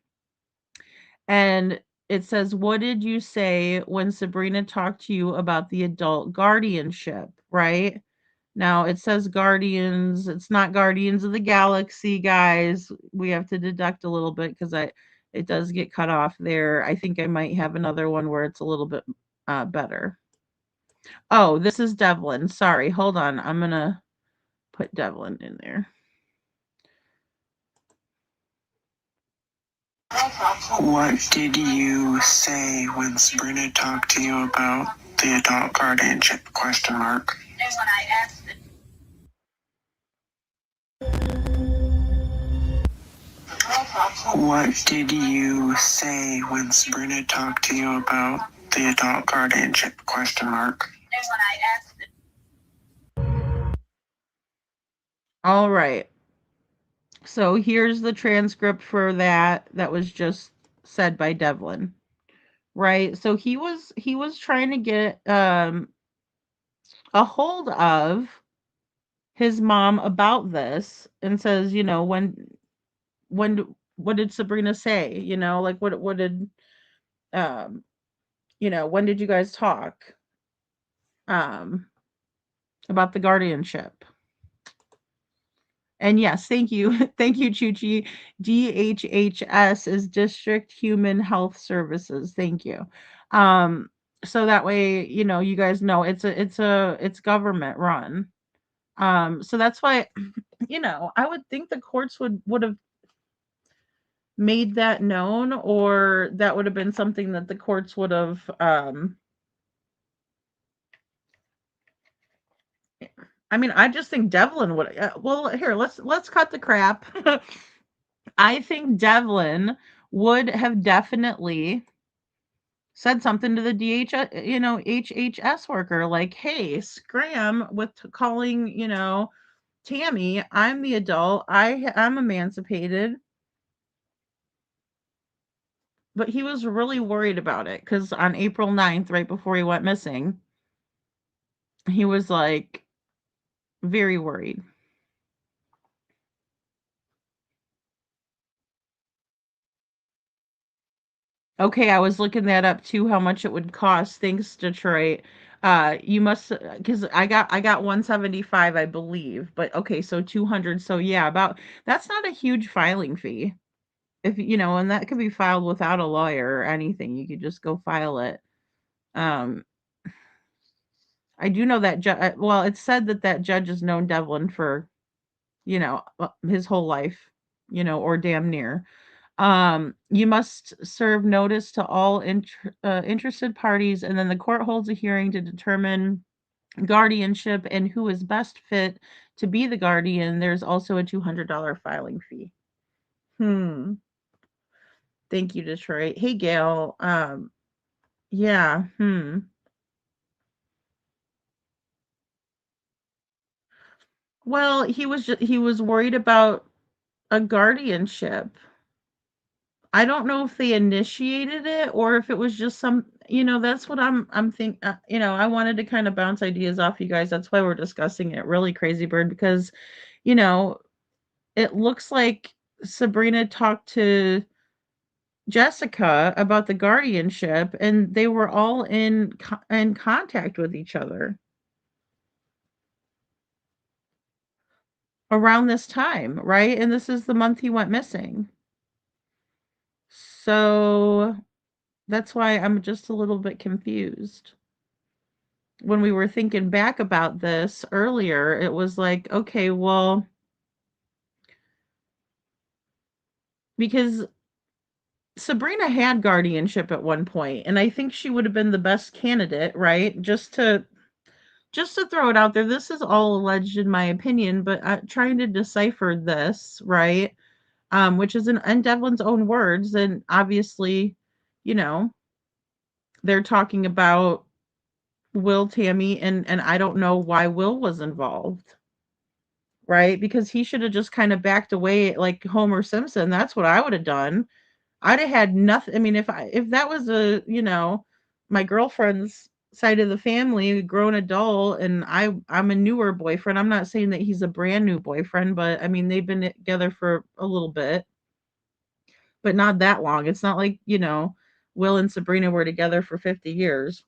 And it says, "What did you say when Sabrina talked to you about the adult guardianship?" Right? Now it says Guardians. It's not Guardians of the Galaxy, guys. We have to deduct a little bit because it does get cut off there. I think I might have another one where it's a little bit better. Oh, this is Devlin. Sorry, hold on. I'm gonna put Devlin in there. What did you say when Sabrina talked to you about the adult guardianship question mark? What did you say when Sabrina talked to you about the adult guardianship question mark? All right. So here's the transcript for that was just said by Devlin. Right? So he was trying to get a hold of his mom about this, and says, what did Sabrina say? Like, what did um when did you guys talk um about the guardianship? And yes, thank you. Thank you, Chuchi. DHHS is District Human Health Services. Thank you. Um, so that way, you guys know it's government run. So that's why, I would think the courts would have made that known, or that would have been something that the courts would have I mean, I just think Devlin would well, here, let's cut the crap. I think Devlin would have definitely said something to the HHS worker, like, "Hey, scram with calling, Tammy. I'm the adult. I'm emancipated." But he was really worried about it because on April 9th, right before he went missing, he was like very worried. Okay, I was looking that up too, how much it would cost. Thanks, Detroit. You must, because I got 175, I believe. But okay, so 200. So yeah, about that's not a huge filing fee. If and that could be filed without a lawyer or anything. You could just go file it. Um, I do know that well, it's said that judge has known Devlin for, his whole life, or damn near. You must serve notice to all interested parties, and then the court holds a hearing to determine guardianship and who is best fit to be the guardian. There's also a $200 filing fee. Thank you, Detroit. Hey, Gail. Yeah. Well, he was worried about a guardianship. I don't know if they initiated it or if it was just that's what I'm think I wanted to kind of bounce ideas off you guys. That's why we're discussing it. Really, Crazy Bird, because you know, it looks like Sabrina talked to Jessica about the guardianship and they were all in contact with each other around this time, right? And this is the month he went missing. So that's why I'm just a little bit confused. When we were thinking back about this earlier, it was like, okay, well, because Sabrina had guardianship at one point, and I think she would have been the best candidate, right? Just to throw it out there, this is all alleged in my opinion, but trying to decipher this, right? Which is in Devlin's own words, and obviously, you know, they're talking about Will, Tammy, and I don't know why Will was involved, right? Because he should have just kind of backed away like Homer Simpson. That's what I would have done. I'd have had nothing. I mean, if that was my girlfriend's side of the family, grown adult, and I'm a newer boyfriend. I'm not saying that he's a brand new boyfriend, but I mean they've been together for a little bit, but not that long. It's not like, Will and Sabrina were together for 50 years.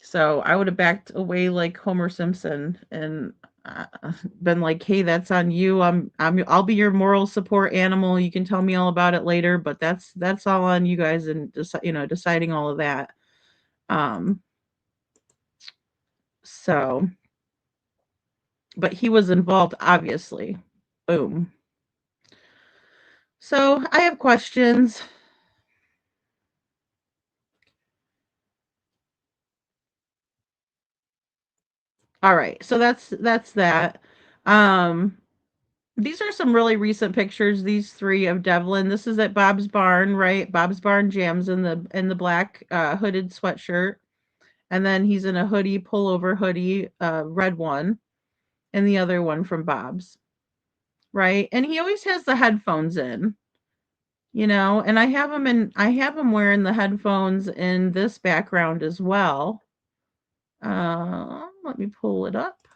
So I would have backed away like Homer Simpson and been like, "Hey, that's on you. I'll be your moral support animal. You can tell me all about it later, but that's all on you guys and deciding all of that." Um, so, but he was involved, obviously. Boom. So I have questions. All right, so that's that. Um, These are some really recent pictures, these 3 of Devlin. This is at Bob's Barn, right? Bob's Barn Jams in the black, hooded sweatshirt, and then he's in a hoodie, pullover hoodie, red one, and the other one from Bob's, right? And he always has the headphones in, and I have him wearing the headphones in this background as well. Let me pull it up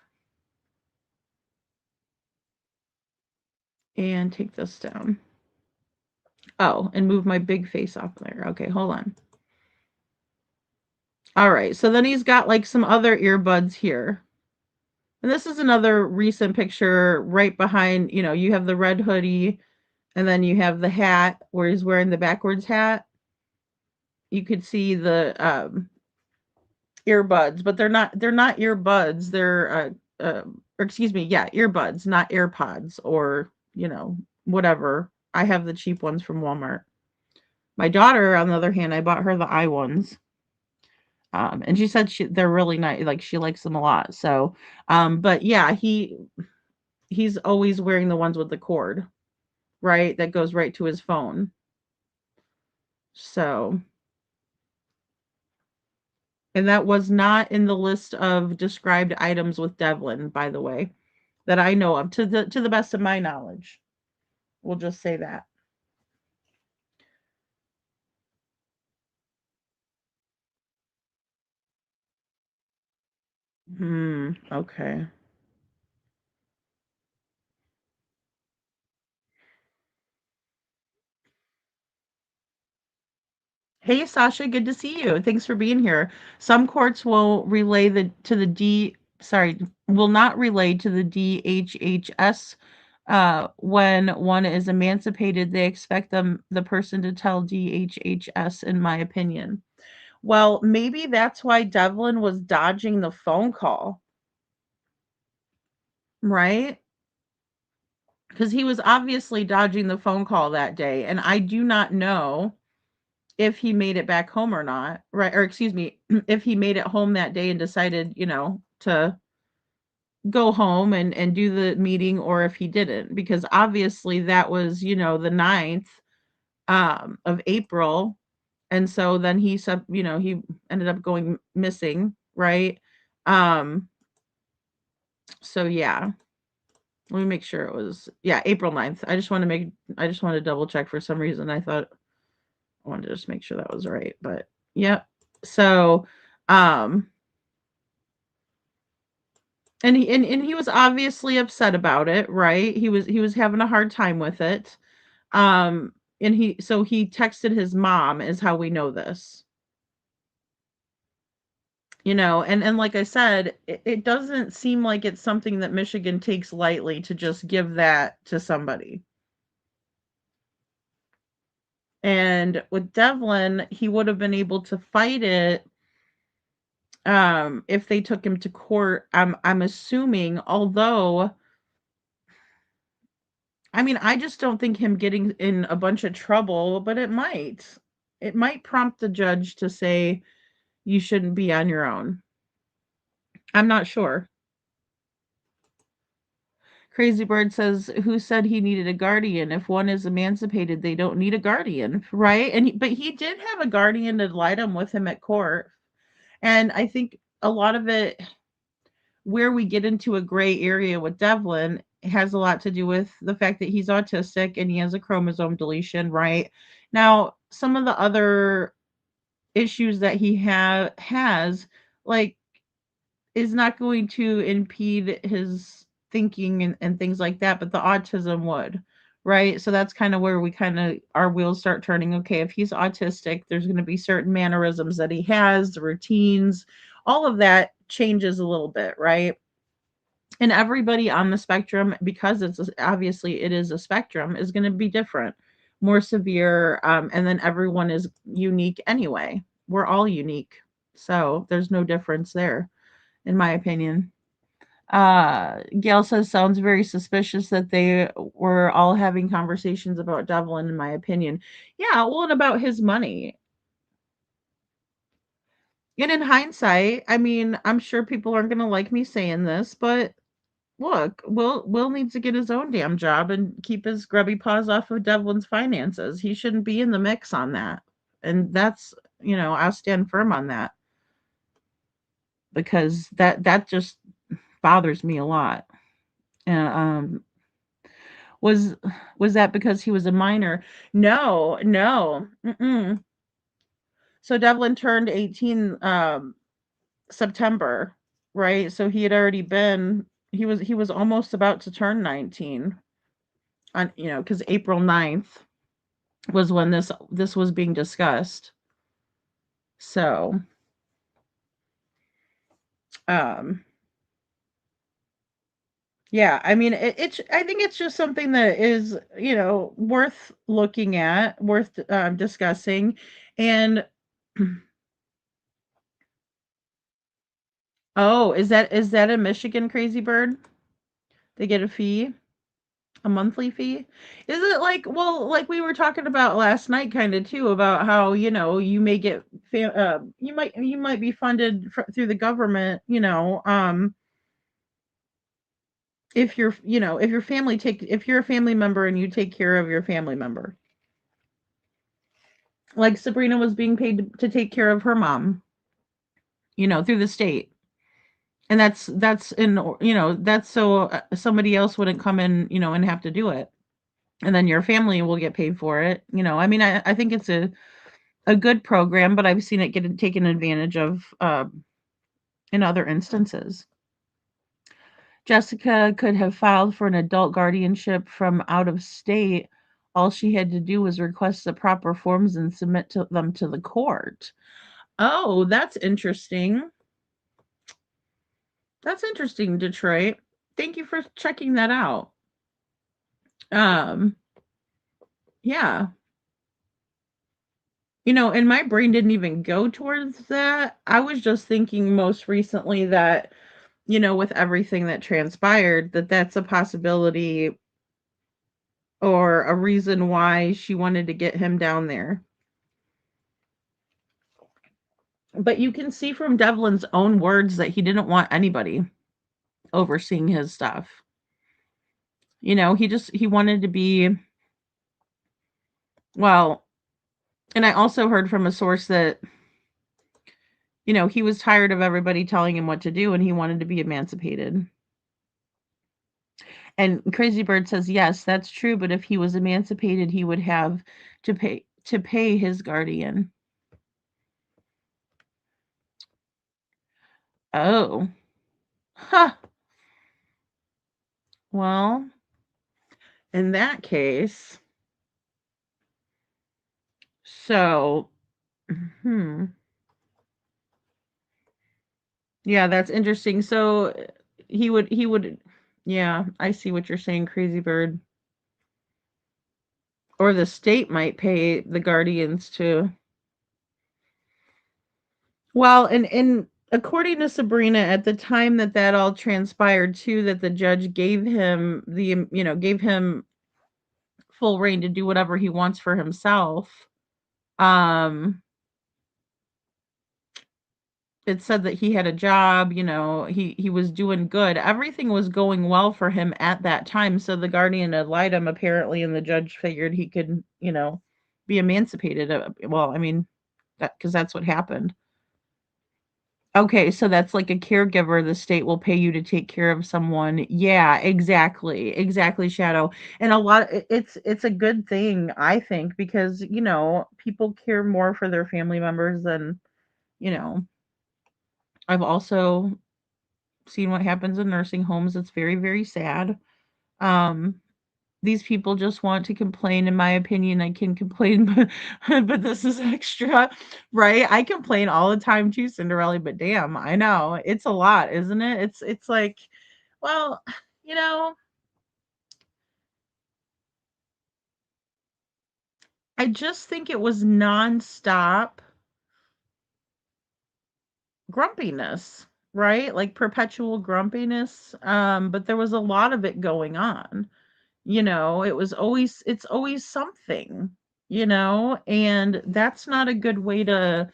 and take this down. Oh, and move my big face off there. Okay, hold on. All right, so then he's got like some other earbuds here. And this is another recent picture right behind, you have the red hoodie and then you have the hat where he's wearing the backwards hat. You could see the earbuds, but they're not earbuds. They're or excuse me, yeah, earbuds, not AirPods or, whatever. I have the cheap ones from Walmart. My daughter, on the other hand, I bought her the I ones. And she said they're really nice, like she likes them a lot. So, but yeah, he's always wearing the ones with the cord, right? That goes right to his phone. So, and that was not in the list of described items with Devlin, by the way, that I know of, to the best of my knowledge. We'll just say that. Okay. Hey Sasha, good to see you. Thanks for being here. Some courts will relay will not relay to the DHHS when one is emancipated. They expect the person to tell DHHS, in my opinion. Well, maybe that's why Devlin was dodging the phone call, right? Because he was obviously dodging the phone call that day, and I do not know if he made it back home or not, right? Or excuse me, if he made it home that day and decided, to go home and do the meeting, or if he didn't, because obviously that was, the 9th of April. And so then he said, he ended up going missing, right? Um, so yeah. Let me make sure it was, yeah, April 9th. I just want to double check for some reason. I thought I wanted to just make sure that was right, but yep. So, um, and he was obviously upset about it, right? He was having a hard time with it. Um, and he texted his mom, is how we know this. And like I said, it doesn't seem like it's something that Michigan takes lightly to just give that to somebody. And with Devlin, he would have been able to fight it if they took him to court. I'm assuming, although I mean, I just don't think him getting in a bunch of trouble, but it might. It might prompt the judge to say you shouldn't be on your own. I'm not sure. Crazy Bird says, "Who said he needed a guardian? If one is emancipated, they don't need a guardian, right?" But he did have a guardian ad litem with him at court, and I think a lot of it, where we get into a gray area with Devlin, has a lot to do with the fact that he's autistic and he has a chromosome deletion, right? Now, some of the other issues that he has, like, is not going to impede his thinking and things like that, but the autism would, right? So that's kind of where we kind of, our wheels start turning. Okay, if he's autistic, there's going to be certain mannerisms that he has, the routines, all of that changes a little bit, right? And everybody on the spectrum, because obviously it is a spectrum, is going to be different, more severe, and then everyone is unique anyway. We're all unique, so there's no difference there, in my opinion. Gail says, sounds very suspicious that they were all having conversations about Devlin, in my opinion. Yeah, well, and about his money. And in hindsight, I mean, I'm sure people aren't going to like me saying this, but look, Will needs to get his own damn job and keep his grubby paws off of Devlin's finances. He shouldn't be in the mix on that. And that's, I'll stand firm on that, because that just bothers me a lot. And was was that because he was a minor? No, no. Mm-mm. So Devlin turned 18 September, right? So he was almost about to turn 19 on, because April 9th was when this was being discussed. So, um Yeah, I mean, I think it's just something that is, worth looking at, worth discussing, and oh, is that a Michigan crazy bird? They get a fee, a monthly fee. Is it like, well, like we were talking about last night, kind of too, about how you may get, you might be funded through the government, if you're a family member and you take care of your family member. Like Sabrina was being paid to take care of her mom, through the state. And that's so somebody else wouldn't come in, and have to do it. And then your family will get paid for it. I mean, I think it's a good program, but I've seen it get taken advantage of in other instances. Jessica could have filed for an adult guardianship from out of state. All she had to do was request the proper forms and submit them to the court. Oh, that's interesting. That's interesting, Detroit. Thank you for checking that out. Um, yeah. And my brain didn't even go towards that. I was just thinking most recently that, with everything that transpired, that that's a possibility or a reason why she wanted to get him down there. But you can see from Devlin's own words that he didn't want anybody overseeing his stuff. He wanted to be, well, and I also heard from a source that, he was tired of everybody telling him what to do and he wanted to be emancipated. And Crazy Bird says, yes, that's true, but if he was emancipated, he would have to pay his guardian. Oh. Huh. Well, in that case, so, hmm. Yeah, that's interesting. So he would, yeah, I see what you're saying, Crazy Bird. Or the state might pay the guardians to. Well, and according to Sabrina, at the time that all transpired too, that the judge gave him full reign to do whatever he wants for himself. Um, it said that he had a job, he was doing good. Everything was going well for him at that time. So the guardian had lied him apparently, and the judge figured he could, be emancipated. Well, I mean, because that's what happened. Okay, so that's like a caregiver, the state will pay you to take care of someone. Yeah, exactly. Exactly, Shadow. And a lot it's a good thing, I think, because, people care more for their family members than, you know. I've also seen what happens in nursing homes. It's very, very sad. Um, these people just want to complain. In my opinion, I can complain, but this is extra, right? I complain all the time too, Cinderella, but damn, I know it's a lot, isn't it? It's like, well, you know, I just think it was nonstop grumpiness, right? Like perpetual grumpiness. But there was a lot of it going on. It's always something, and that's not a good way to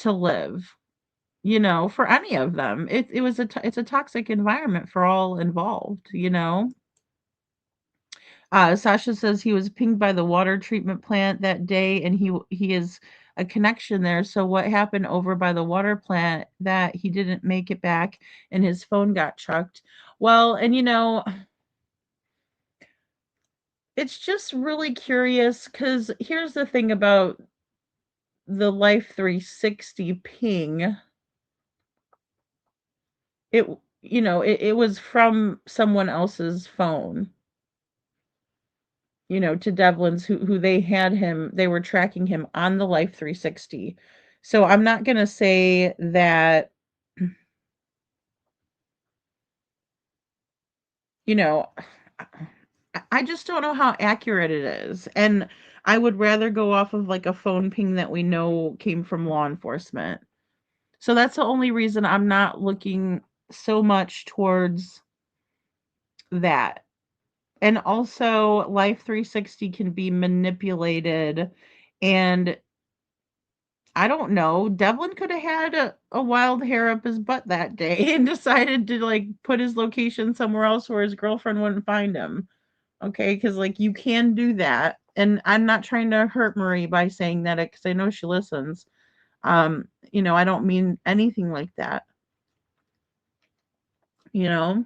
live, for any of them. It's a toxic environment for all involved. Sasha says he was pinged by the water treatment plant that day, and he is a connection there. So what happened over by the water plant that he didn't make it back and his phone got chucked? Well, and it's just really curious because here's the thing about the Life 360 ping. It was from someone else's phone, to Devlin's, who they were tracking him on the Life 360. So I'm not gonna say that you know, I just don't know how accurate it is. And I would rather go off of like a phone ping that we know came from law enforcement. So that's the only reason I'm not looking so much towards that. And also, Life 360 can be manipulated. And I don't know, Devlin could have had a wild hair up his butt that day and decided to like put his location somewhere else where his girlfriend wouldn't find him. Okay, because like you can do that. And I'm not trying to hurt Marie by saying that because I know she listens. I don't mean anything like that, you know.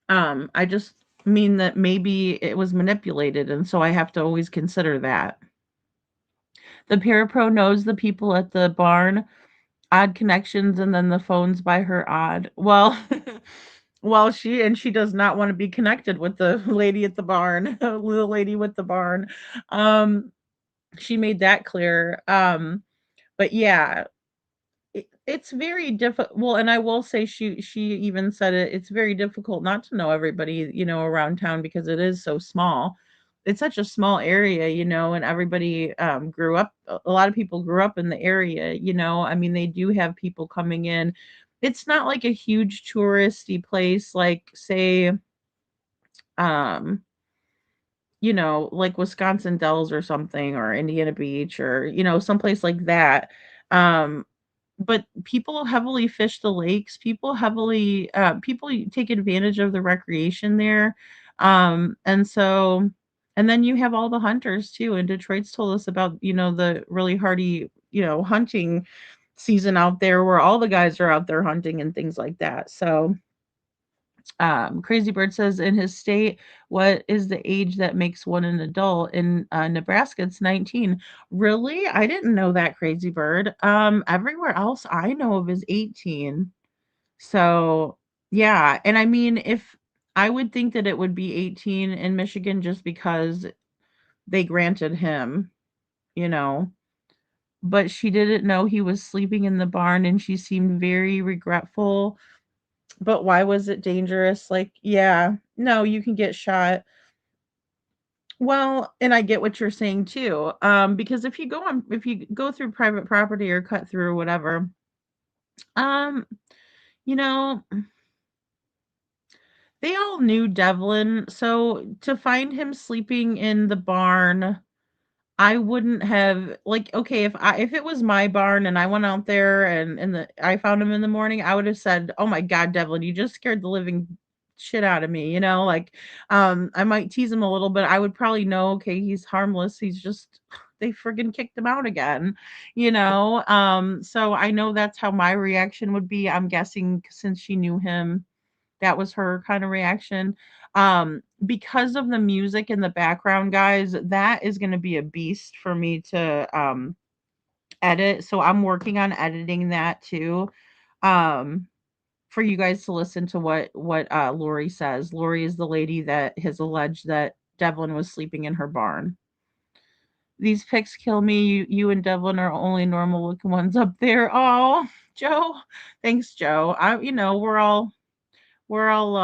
I just mean that maybe it was manipulated, and so I have to always consider that. The parapro knows the people at the barn, odd connections, and then the phone's by her odd. Well, well, she does not want to be connected with the lady at the barn, the lady with the barn. Um, she made that clear. But yeah, it's very difficult. Well, and I will say she even said it. It's very difficult not to know everybody, around town because it is so small. It's such a small area, and everybody grew up. A lot of people grew up in the area. I mean, they do have people coming in. It's not like a huge touristy place, like say, um, like Wisconsin Dells or something, or Indiana Beach, or someplace like that. Um, but people heavily fish the lakes. People take advantage of the recreation there. And so, and then you have all the hunters too. And Detroit's told us about, the really hardy, hunting season out there where all the guys are out there hunting and things like that. So, Crazy Bird says in his state, what is the age that makes one an adult? In Nebraska, it's 19. Really? I didn't know that, Crazy Bird. Everywhere else I know of is 18. So, yeah. And I mean, if I would think that it would be 18 in Michigan just because they granted him, you know, but she didn't know he was sleeping in the barn and she seemed very regretful. But why was it dangerous? Like, yeah, no, you can get shot. Well, and I get what you're saying too. Because if you go through private property or cut through or whatever, um, you know, they all knew Devlin. So to find him sleeping in the barn, I wouldn't have like okay, if it was my barn and I went out there and I found him in the morning, I would have said, "Oh my god, Devlin, you just scared the living shit out of me," like I might tease him a little bit. I would probably know, okay, he's harmless. He's just they friggin' kicked him out again. So I know that's how my reaction would be. I'm guessing since she knew him, that was her kind of reaction. Because of the music in the background, guys, that is going to be a beast for me to edit. So I'm working on editing that too. Um, for you guys to listen to what Lori says. Lori is the lady that has alleged that Devlin was sleeping in her barn. These pics kill me. You and Devlin are only normal looking ones up there. Oh, Joe. Thanks, Joe. We're all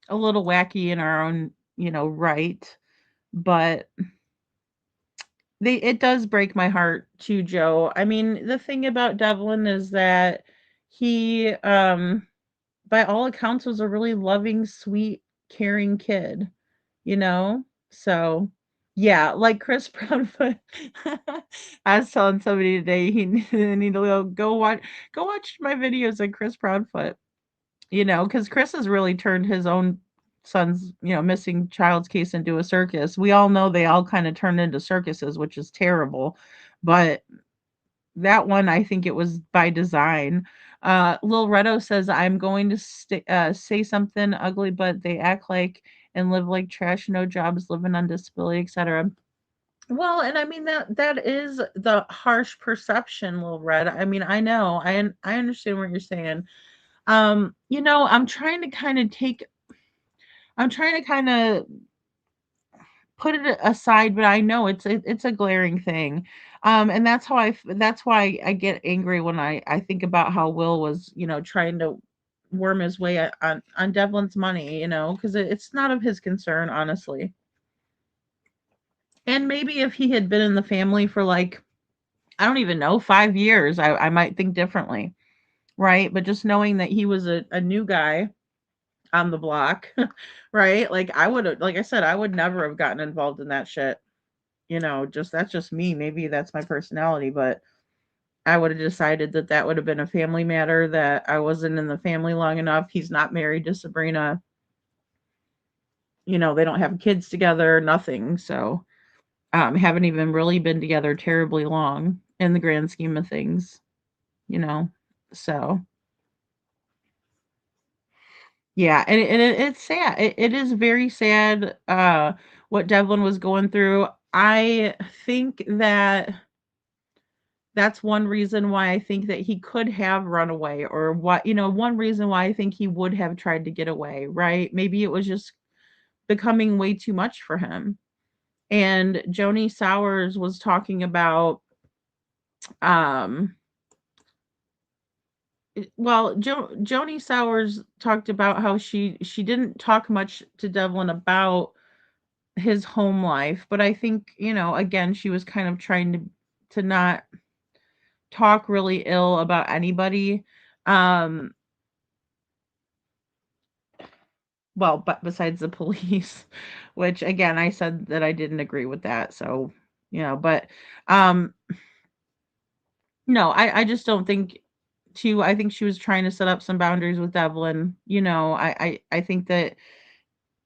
a little wacky in our own, right. But it does break my heart too, Joe. I mean, the thing about Devlin is that he by all accounts was a really loving, sweet, caring kid, you know? So yeah, like Chris Proudfoot. I was telling somebody today he need to go watch my videos of Chris Proudfoot. Because Chris has really turned his own son's, missing child's case into a circus. We all know they all kind of turned into circuses, which is terrible. But that one, I think it was by design. Lil Redo says, I'm going to say something ugly, but they act like and live like trash, no jobs, living on disability, etc. Well, and I mean that is the harsh perception, Lil Red. I mean, I know. I understand what you're saying. I'm trying to kind of put it aside, but I know it's a glaring thing. And that's why I get angry when I think about how Will was, trying to worm his way on Devlin's money, because it's not of his concern, honestly. And maybe if he had been in the family for like, I don't even know, 5 years, I might think differently, right? But just knowing that he was a new guy on the block, right? Like I would have, like I said, I would never have gotten involved in that shit. Just that's just me. Maybe that's my personality, but I would have decided that that would have been a family matter, that I wasn't in the family long enough. He's not married to Sabrina. They don't have kids together, nothing. So, haven't even really been together terribly long in the grand scheme of things, you know. So, yeah, it's sad. It is very sad what Devlin was going through. I think that that's one reason why I think that he could have run away, or one reason why I think he would have tried to get away, right? Maybe it was just becoming way too much for him. And Joni Sowers was talking about um Joni Sowers talked about how she didn't talk much to Devlin about his home life, but I think, again, she was kind of trying to not talk really ill about anybody. Um but besides the police, which again, I said that I didn't agree with that. So, but um no, I just don't think I think she was trying to set up some boundaries with Devlin. I think that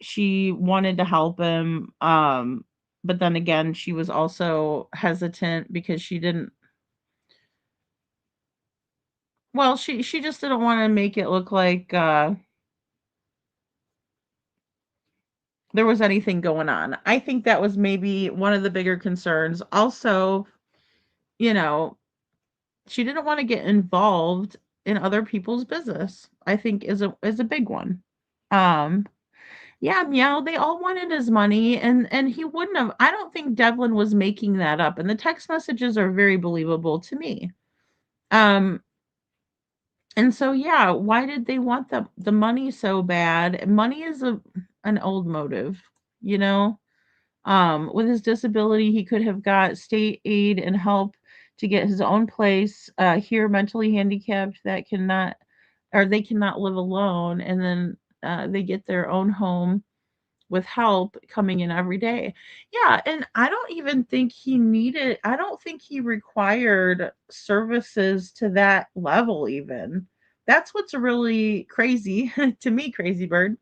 she wanted to help him. But then again, she was also hesitant because she didn't, well, she just didn't want to make it look like there was anything going on. I think that was maybe one of the bigger concerns. Also, you know, she didn't want to get involved in other people's business. I think is a big one. Um yeah, meow, they all wanted his money, and he wouldn't have. I don't think Devlin was making that up, and the text messages are very believable to me. Um and so yeah, why did they want the money so bad? Money is an old motive, you know? With his disability, he could have got state aid and help to get his own place. Here, mentally handicapped that cannot, or they cannot live alone, and then they get their own home with help coming in every day. Yeah, and I don't think he required services to that level even. That's what's really crazy to me, Crazy Bird.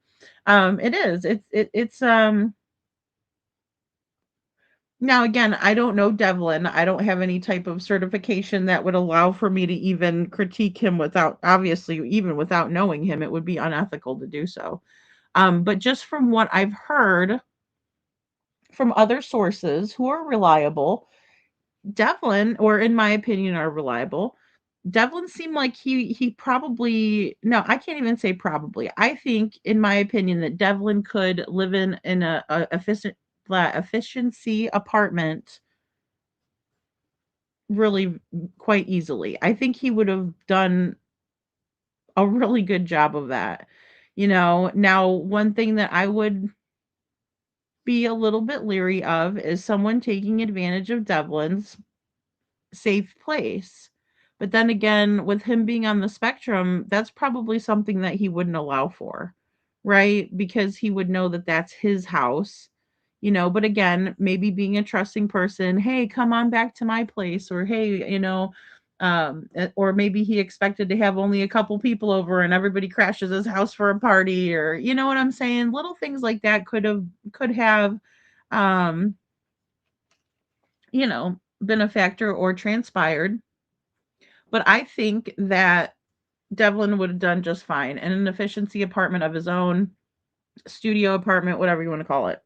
It is. It's now again, I don't know Devlin. I don't have any type of certification that would allow for me to even critique him without, obviously, even without knowing him, it would be unethical to do so. But just from what I've heard from other sources who are reliable, Devlin, or in my opinion, are reliable. Devlin seemed like he probably, no, I can't even say probably. I think, in my opinion, that Devlin could live in a efficiency apartment really quite easily. I think he would have done a really good job of that. Now one thing that I would be a little bit leery of is someone taking advantage of Devlin's safe place. But then again, with him being on the spectrum, that's probably something that he wouldn't allow for, right? Because he would know that that's his house. But again, maybe being a trusting person, hey, come on back to my place, or hey, or maybe he expected to have only a couple people over and everybody crashes his house for a party, or you know what I'm saying? Little things like that could have um been a factor or transpired. But I think that Devlin would have done just fine in an efficiency apartment of his own, studio apartment, whatever you want to call it.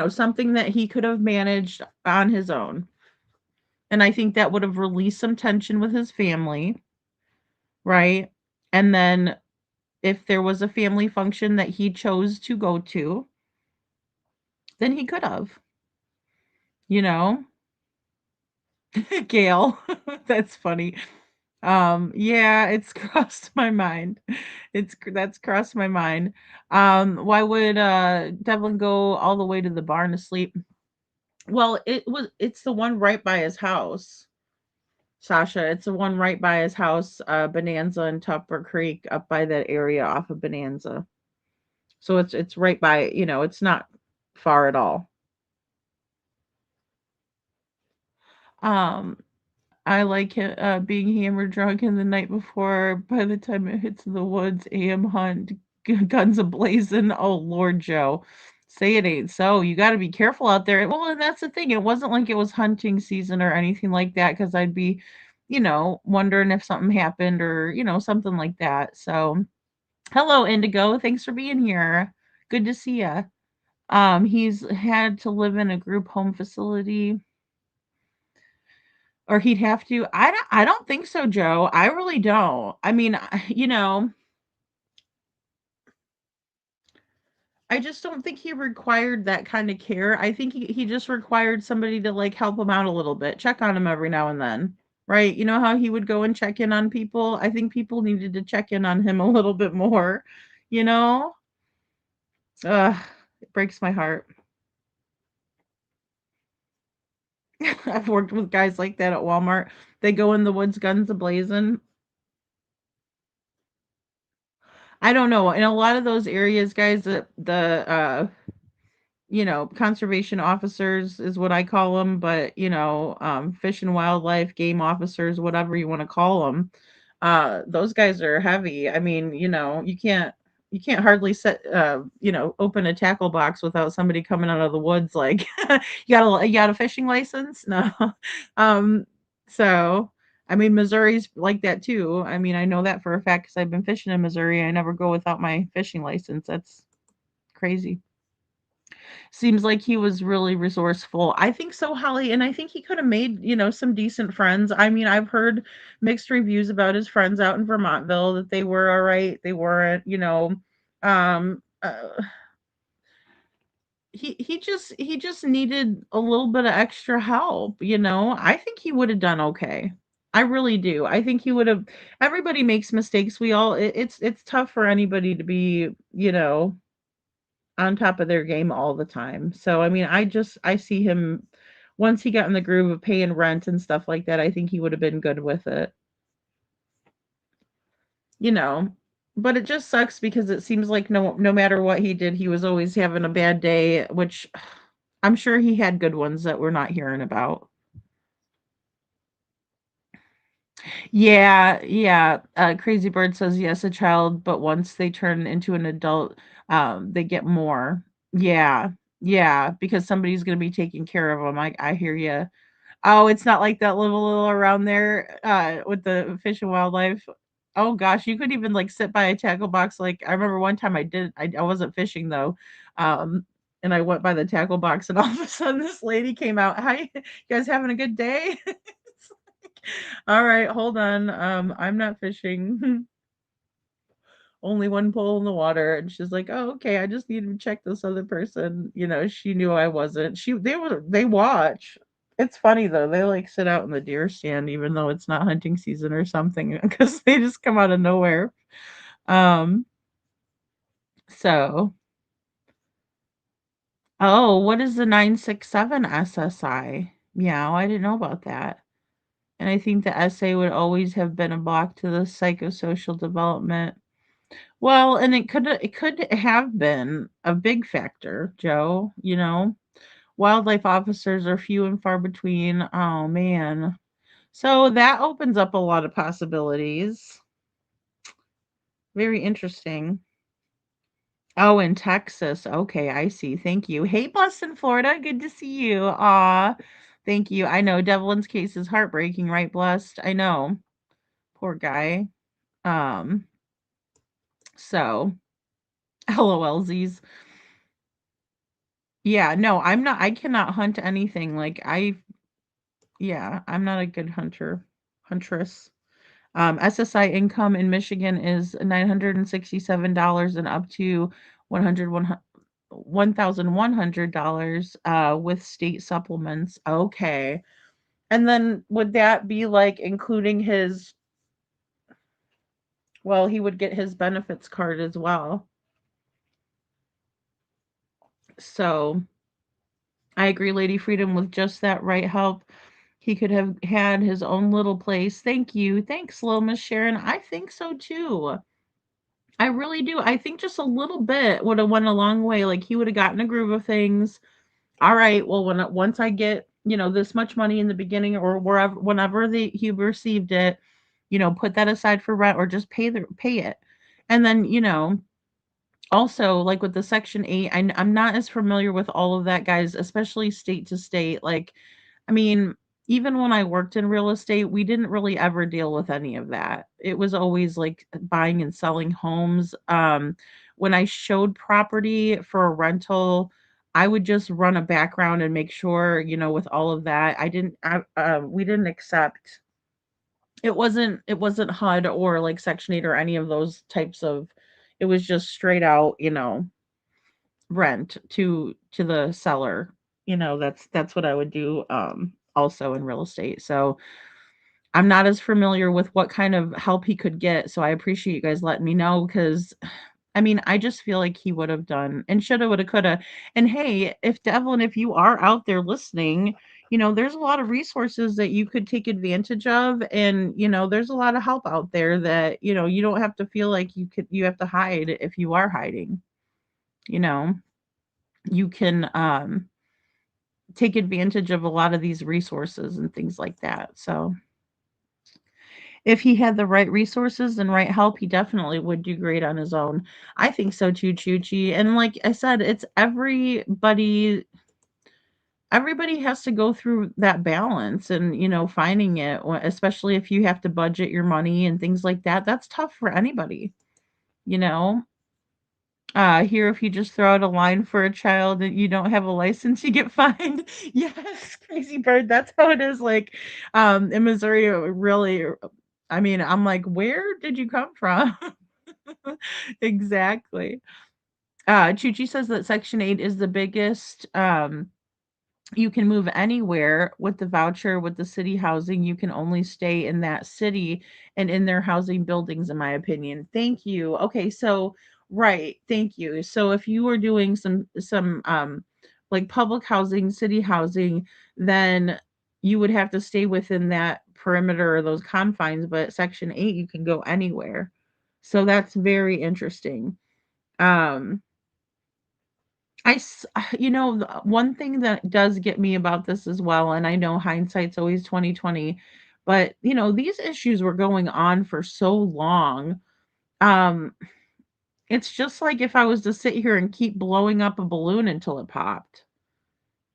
Something that he could have managed on his own. And I think that would have released some tension with his family, right? And then if there was a family function that he chose to go to, then he could have, you know? Gail, that's funny. Yeah, it's crossed my mind. That's crossed my mind. Why would Devlin go all the way to the barn to sleep? Well, it's the one right by his house. Sasha, it's the one right by his house, Bonanza and Tupper Creek up by that area off of Bonanza. So it's right by, it's not far at all. Um I like it, being hammered drunk in the night before. By the time it hits the woods, AM hunt, guns a-blazing. Oh, Lord, Joe. Say it ain't so. You gotta be careful out there. Well, and that's the thing. It wasn't like it was hunting season or anything like that, because 'cause I'd be, wondering if something happened or, something like that. So, hello, Indigo. Thanks for being here. Good to see ya. He's had to live in a group home facility. Or he'd have to. I don't think so, Joe. I really don't. I mean, I just don't think he required that kind of care. I think he just required somebody to like help him out a little bit, check on him every now and then. Right? You know how he would go and check in on people? I think people needed to check in on him a little bit more, you know? Ugh, it breaks my heart. I've worked with guys like that at Walmart. They go in the woods guns a-blazing. I don't know. In a lot of those areas, guys, conservation officers is what I call them, but fish and wildlife, game officers, whatever you want to call them, those guys are heavy. I mean, you can't hardly open a tackle box without somebody coming out of the woods like, you got a fishing license? No. um, so I mean, Missouri's like that too. I mean, I know that for a fact because I've been fishing in Missouri. I never go without my fishing license. That's crazy. Seems like he was really resourceful. I think so, Holly, and I think he could have made, some decent friends. I mean, I've heard mixed reviews about his friends out in Vermontville that they were all right. They weren't, um he just needed a little bit of extra help. I think he would have done okay. I really do. I think he would have. Everybody makes mistakes. It's tough for anybody to be, on top of their game all the time. So, I mean, I see him once he got in the groove of paying rent and stuff like that, I think he would have been good with it, you know. But it just sucks because it seems like no matter what he did, he was always having a bad day, which I'm sure he had good ones that we're not hearing about. Yeah, yeah. Crazy Bird says yes, a child, but once they turn into an adult, they get more. Yeah, yeah, because somebody's gonna be taking care of them. I hear you. Oh, it's not like that little around there with the fish and wildlife. Oh gosh, you could even like sit by a tackle box. Like I remember one time I did. I wasn't fishing though, um, and I went by the tackle box, and all of a sudden this lady came out. Hi, you guys having a good day? All right, hold on. I'm not fishing. Only one pole in the water. And she's like, oh, okay, I just need to check this other person. She knew I wasn't. They watch. It's funny though. They like sit out in the deer stand even though it's not hunting season or something because they just come out of nowhere. Um, so oh, what is the 967 SSI? Meow, I didn't know about that. And I think the essay would always have been a block to the psychosocial development. Well, and it could have been a big factor, Joe. Wildlife officers are few and far between. Oh man. So that opens up a lot of possibilities. Very interesting. Oh, in Texas. Okay, I see. Thank you. Hey, Blessed in Florida. Good to see you. Thank you. I know Devlin's case is heartbreaking, right, Blessed? I know. Poor guy. Um, so LOLZs. Yeah, no, I cannot hunt anything, like, yeah, I'm not a good huntress. SSI income in Michigan is $967 and up to 1,100, with state supplements. Okay. And then would that be, like, including his Well, he would get his benefits card as well. So I agree, Lady Freedom, with just that right help. He could have had his own little place. Thank you. Thanks, little Miss Sharon. I think so too. I really do. I think just a little bit would have went a long way. Like he would have gotten a groove of things. All right, well, once I get, this much money in the beginning or wherever whenever he received it, put that aside for rent or just pay it. And then, also like with the section 8, I'm not as familiar with all of that, guys, especially state to state. Like, I mean, even when I worked in real estate, we didn't really ever deal with any of that. It was always like buying and selling homes. When I showed property for a rental, I would just run a background and make sure, with all of that, we didn't accept. It wasn't HUD or like Section 8 or any of those types of. It was just straight out, rent to the seller. That's what I would do also in real estate. So I'm not as familiar with what kind of help he could get. So I appreciate you guys letting me know because I mean, I just feel like he would have done and shoulda, woulda, coulda. And hey, if Devlin, if you are out there listening, there's a lot of resources that you could take advantage of. And, there's a lot of help out there that, you don't have to feel like you have to hide if you are hiding. You know, you can take advantage of a lot of these resources and things like that. So if he had the right resources and right help, he definitely would do great on his own. I think so too, Chuchi. And like I said, it's everybody has to go through that balance and, finding it, especially if you have to budget your money and things like that. That's tough for anybody, you know. Here, if you just throw out a line for a child and you don't have a license, you get fined. Yes, crazy bird. That's how it is. Like, in Missouri, really. I mean, I'm like, where did you come from? Exactly. Chuchi says that Section 8 is the biggest. You can move anywhere with the voucher with the city housing. You can only stay in that city and in their housing buildings, in my opinion. Thank you. Okay, so right, thank you. So if you were doing some like public housing, city housing, then you would have to stay within that perimeter or those confines, but Section 8 you can go anywhere. So that's very interesting. Um I s one thing that does get me about this as well, and I know hindsight's always 2020, but, these issues were going on for so long. Um, it's just like if I was to sit here and keep blowing up a balloon until it popped,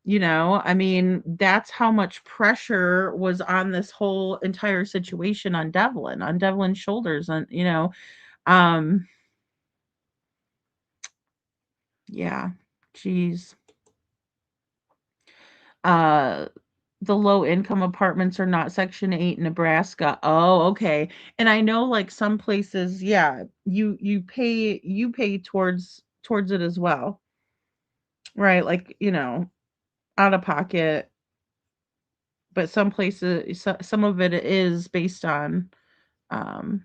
I mean, that's how much pressure was on this whole entire situation on Devlin's shoulders, and, um, yeah, jeez. Uh the low income apartments are not Section 8 in Nebraska. Oh, okay. And I know like some places, yeah, you pay towards it as well. Right? Like, out of pocket, but some places some of it is based on um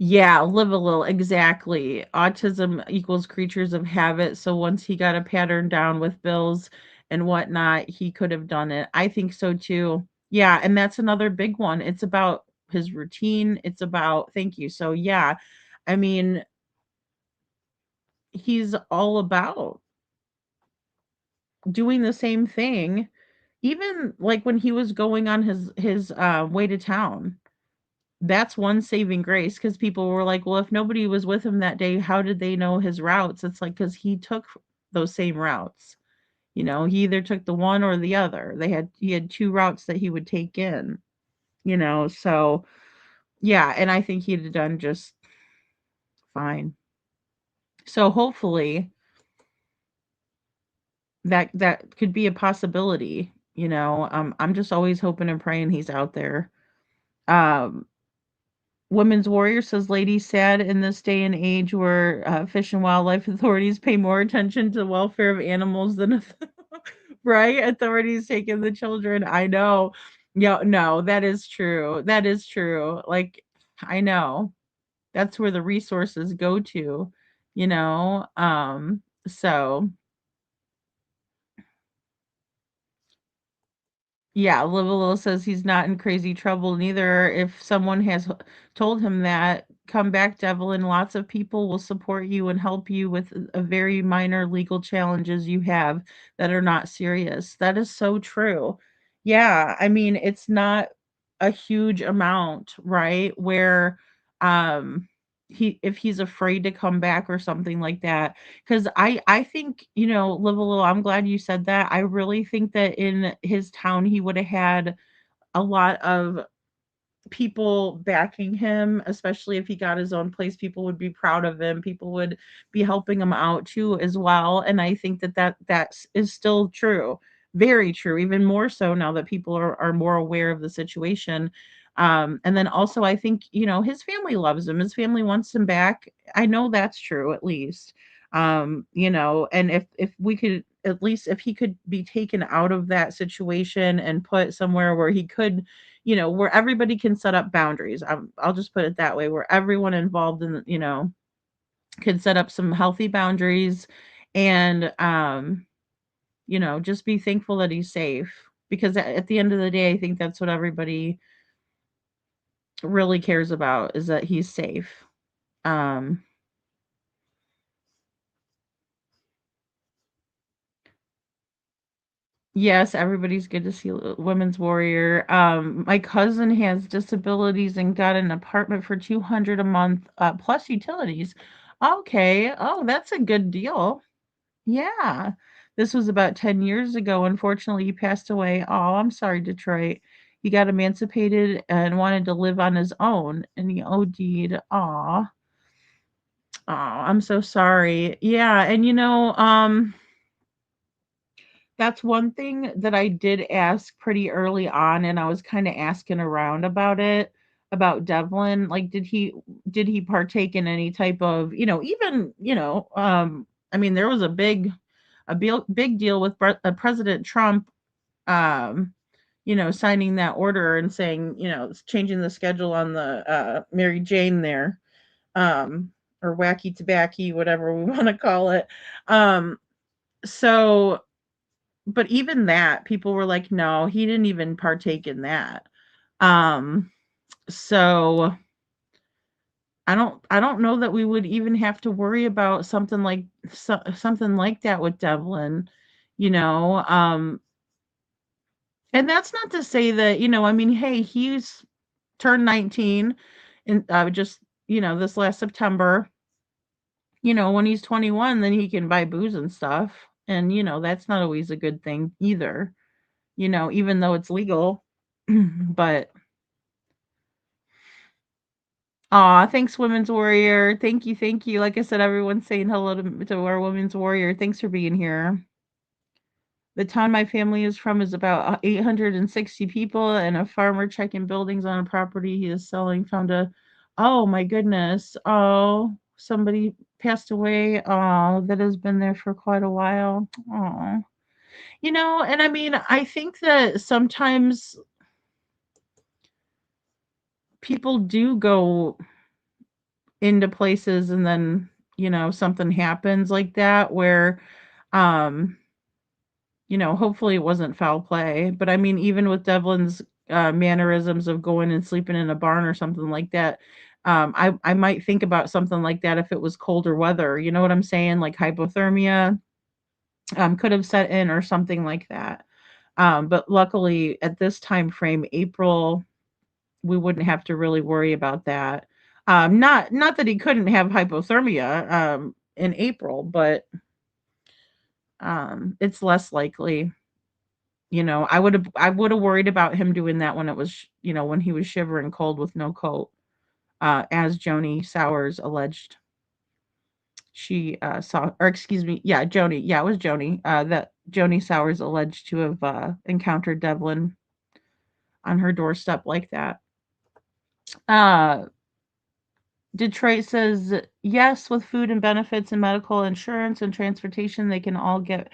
yeah, live a little, exactly. Autism equals creatures of habit. So once he got a pattern down with bills and whatnot, he could have done it. I think so too. Yeah, and that's another big one. It's about his routine. It's about, thank you. So yeah, I mean, he's all about doing the same thing. Even like when he was going on his way to town, that's one saving grace because people were like, well, if nobody was with him that day, how did they know his routes? It's like because he took those same routes. He either took the one or the other. He had two routes that he would take in, so yeah, and I think he'd have done just fine. So hopefully that could be a possibility, I'm just always hoping and praying he's out there. Um Women's Warrior says, ladies, sad in this day and age where fish and wildlife authorities pay more attention to the welfare of animals than right? Authorities taking the children. I know. Yeah, no, that is true. That is true. Like, I know. That's where the resources go to, you know? So yeah, Livalo says he's not in crazy trouble neither. If someone has told him that, come back, Devlin. Lots of people will support you and help you with a very minor legal challenges you have that are not serious. That is so true. Yeah, I mean, it's not a huge amount, right? Where um if he's afraid to come back or something like that. Because I think, Live a Little, I'm glad you said that. I really think that in his town, he would have had a lot of people backing him, especially if he got his own place. People would be proud of him. People would be helping him out too, as well. And I think that is still true, very true, even more so now that people are more aware of the situation. And then also, I think his family loves him. His family wants him back. I know that's true, at least. And if we could, at least if he could be taken out of that situation and put somewhere where he could, where everybody can set up boundaries. I'll just put it that way, where everyone involved in, can set up some healthy boundaries and, just be thankful that he's safe. Because at the end of the day, I think that's what everybody really cares about, is that he's safe. Um, Yes, everybody's good to see Women's Warrior. My cousin has disabilities and got an apartment for 200 a month, plus utilities. Okay. Oh, that's a good deal. Yeah. This was about 10 years ago. Unfortunately, he passed away. Oh, I'm sorry, Detroit. He got emancipated and wanted to live on his own, and he OD'd. Aw. Oh, I'm so sorry. Yeah, and that's one thing that I did ask pretty early on, and I was kinda asking around about it, about Devlin. Like, did he partake in any type of, even, I mean, there was a big deal with President Trump, um, signing that order and saying, changing the schedule on the, Mary Jane there, um, or wacky tobacco, whatever we wanna call it. So but even that, people were like, "No, he didn't even partake in that." Um, so I don't know that we would even have to worry about something like that with Devlin, you know. And that's not to say that, I mean, hey, he's turned 19 and just, this last September. When he's 21, then he can buy booze and stuff. And, that's not always a good thing either, even though it's legal. But aw, thanks, Women's Warrior. Thank you, thank you. Like I said, everyone's saying hello to our Women's Warrior. Thanks for being here. The town my family is from is about 860 people, and a farmer checking buildings on a property he is selling found a. Oh my goodness. Oh, somebody passed away. Oh, that has been there for quite a while. Oh, and I mean, I think that sometimes people do go into places and then, something happens like that where, um, hopefully it wasn't foul play. But I mean, even with Devlin's mannerisms of going and sleeping in a barn or something like that, I might think about something like that if it was colder weather. You know what I'm saying? Like hypothermia could have set in or something like that. But luckily, at this time frame, April, we wouldn't have to really worry about that. Not that he couldn't have hypothermia in April, but it's less likely. I would have worried about him doing that when it was, when he was shivering cold with no coat, as Joni Sowers alleged. She saw, or excuse me, yeah, Joni, yeah, it was Joni. That Joni Sowers alleged to have encountered Devlin on her doorstep like that. Uh, Detroit says, yes, with food and benefits and medical insurance and transportation, they can all get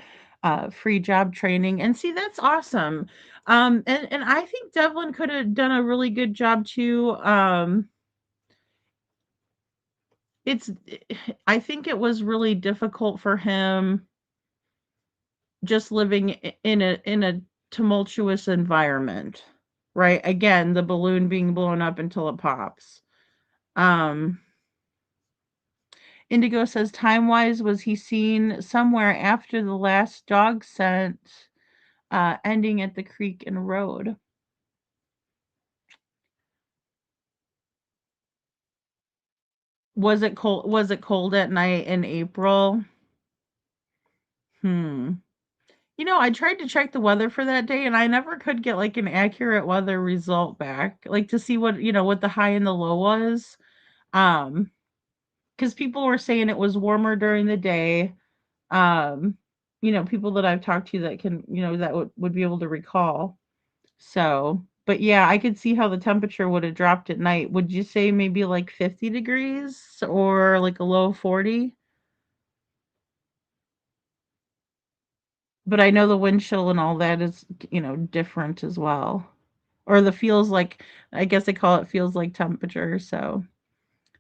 free job training. And see, that's awesome. And I think Devlin could have done a really good job too. it's I think it was really difficult for him just living in a tumultuous environment, right? Again, the balloon being blown up until it pops. Um, Indigo says, time-wise, was he seen somewhere after the last dog scent, ending at the creek and road? Was it cold at night in April? Hmm. I tried to check the weather for that day and I never could get like an accurate weather result back, like to see what the high and the low was. Um, because people were saying it was warmer during the day. Um, people that I've talked to that can, that would be able to recall. So, but yeah, I could see how the temperature would have dropped at night. Would you say maybe like 50 degrees or like a low 40? But I know the wind chill and all that is, different as well. Or the feels like, I guess they call it feels like temperature. So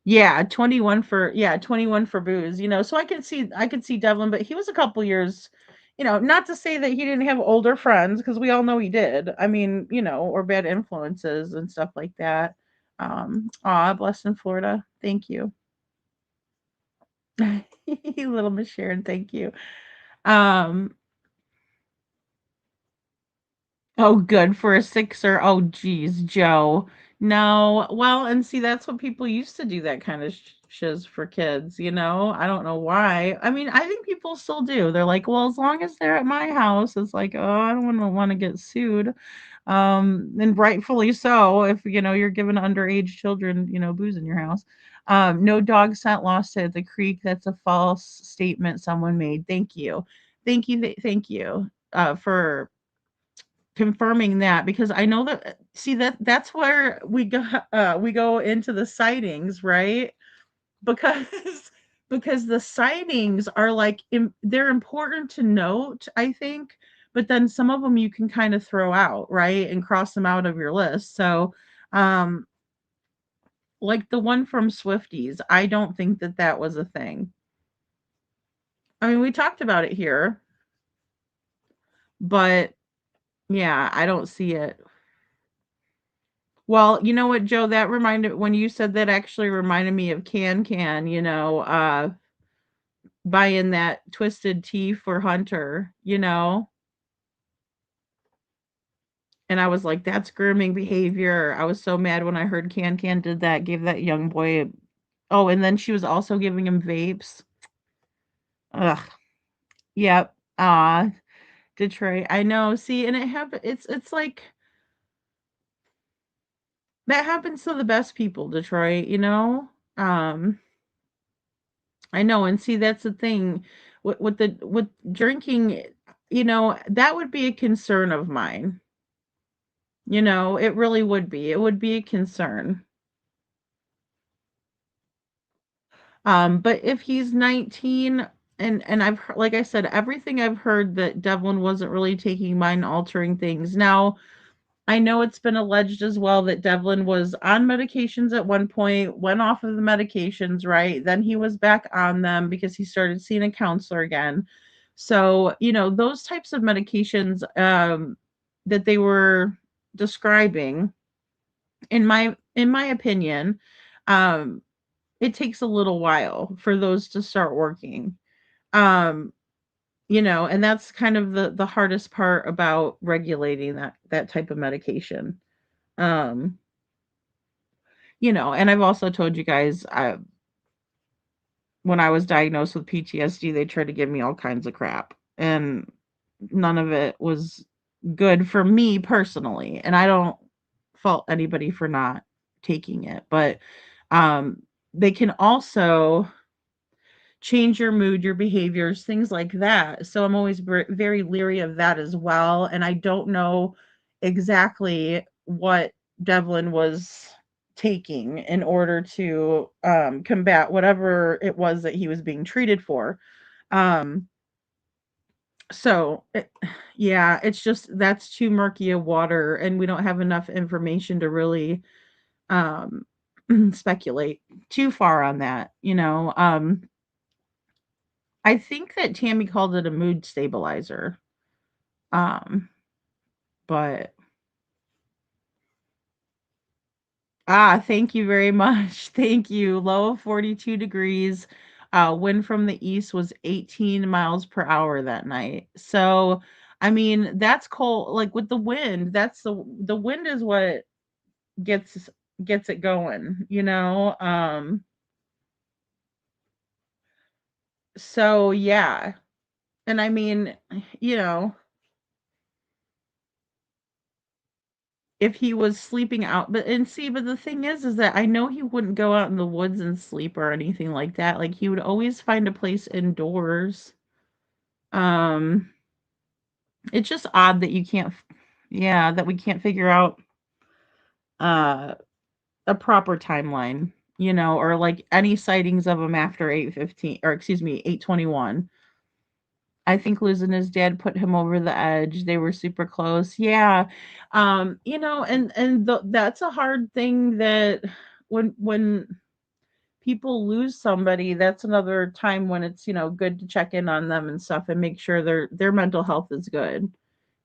yeah, 21 for booze, so I could see Devlin, but he was a couple years, not to say that he didn't have older friends, because we all know he did. I mean, or bad influences and stuff like that. Blessed in Florida. Thank you. Little Miss Sharon, thank you. Um, Oh, good for a sixer. Oh, geez, Joe. No. Well, and see, that's what people used to do, that kind of shiz for kids, I don't know why. I mean, I think people still do. They're like, well, as long as they're at my house, it's like, oh, I don't want to get sued. And rightfully so, if you're giving underage children, booze in your house. No dog scent lost at the creek. That's a false statement someone made. Thank you. Thank you for confirming that, because I know that, see, that's where we go into the sightings, right? Because because the sightings are like they're important to note, I think, but then some of them you can kind of throw out, right, and cross them out of your list. So, um like the one from Swifties, I don't think that was a thing. I mean, we talked about it here, but yeah, I don't see it. Well, you know what, Joe? That reminded when you said that, actually reminded me of Can, buying that twisted tea for Hunter, and I was like, that's grooming behavior. I was so mad when I heard Can did that, gave that young boy. Oh, and then she was also giving him vapes. Ugh. Yep. Detroit. I know. See, and it's like that happens to the best people, Detroit. Um I know, and see, that's the thing with drinking, that would be a concern of mine. It really would be. It would be a concern. But if he's 19, and like I said, everything I've heard, that Devlin wasn't really taking mind altering things. Now, I know it's been alleged as well that Devlin was on medications at one point, went off of the medications, right? Then he was back on them because he started seeing a counselor again. So, those types of medications, that they were describing, in my opinion, um, it takes a little while for those to start working. Um, and that's kind of the hardest part about regulating that type of medication. Um, and I've also told you guys, when I was diagnosed with PTSD, they tried to give me all kinds of crap, and none of it was good for me personally. And I don't fault anybody for not taking it, but um, they can also change your mood, your behaviors, things like that. So I'm always very leery of that as well. And I don't know exactly what Devlin was taking in order to combat whatever it was that he was being treated for. Um, yeah, it's just that's too murky a water, and we don't have enough information to really um, speculate too far on that, you know. I think that Tammy called it a mood stabilizer. Um, but thank you very much. Thank you. Low of 42 degrees. Wind from the east was 18 miles per hour that night. So, I mean, that's cold. Like with the wind, that's the wind is what gets gets it going, you know. So yeah. And I mean, you know, if he was sleeping out, but the thing is that I know he wouldn't go out in the woods and sleep or anything like that. Like he would always find a place indoors. Um, it's just odd that you can't, yeah, that we can't figure out uh a proper timeline, you know, or like any sightings of him after 8:15, or excuse me, 8:21. I think losing his dad put him over the edge. They were super close. Yeah. You know, that's a hard thing that when people lose somebody, that's another time when it's, you know, good to check in on them and stuff and make sure their mental health is good,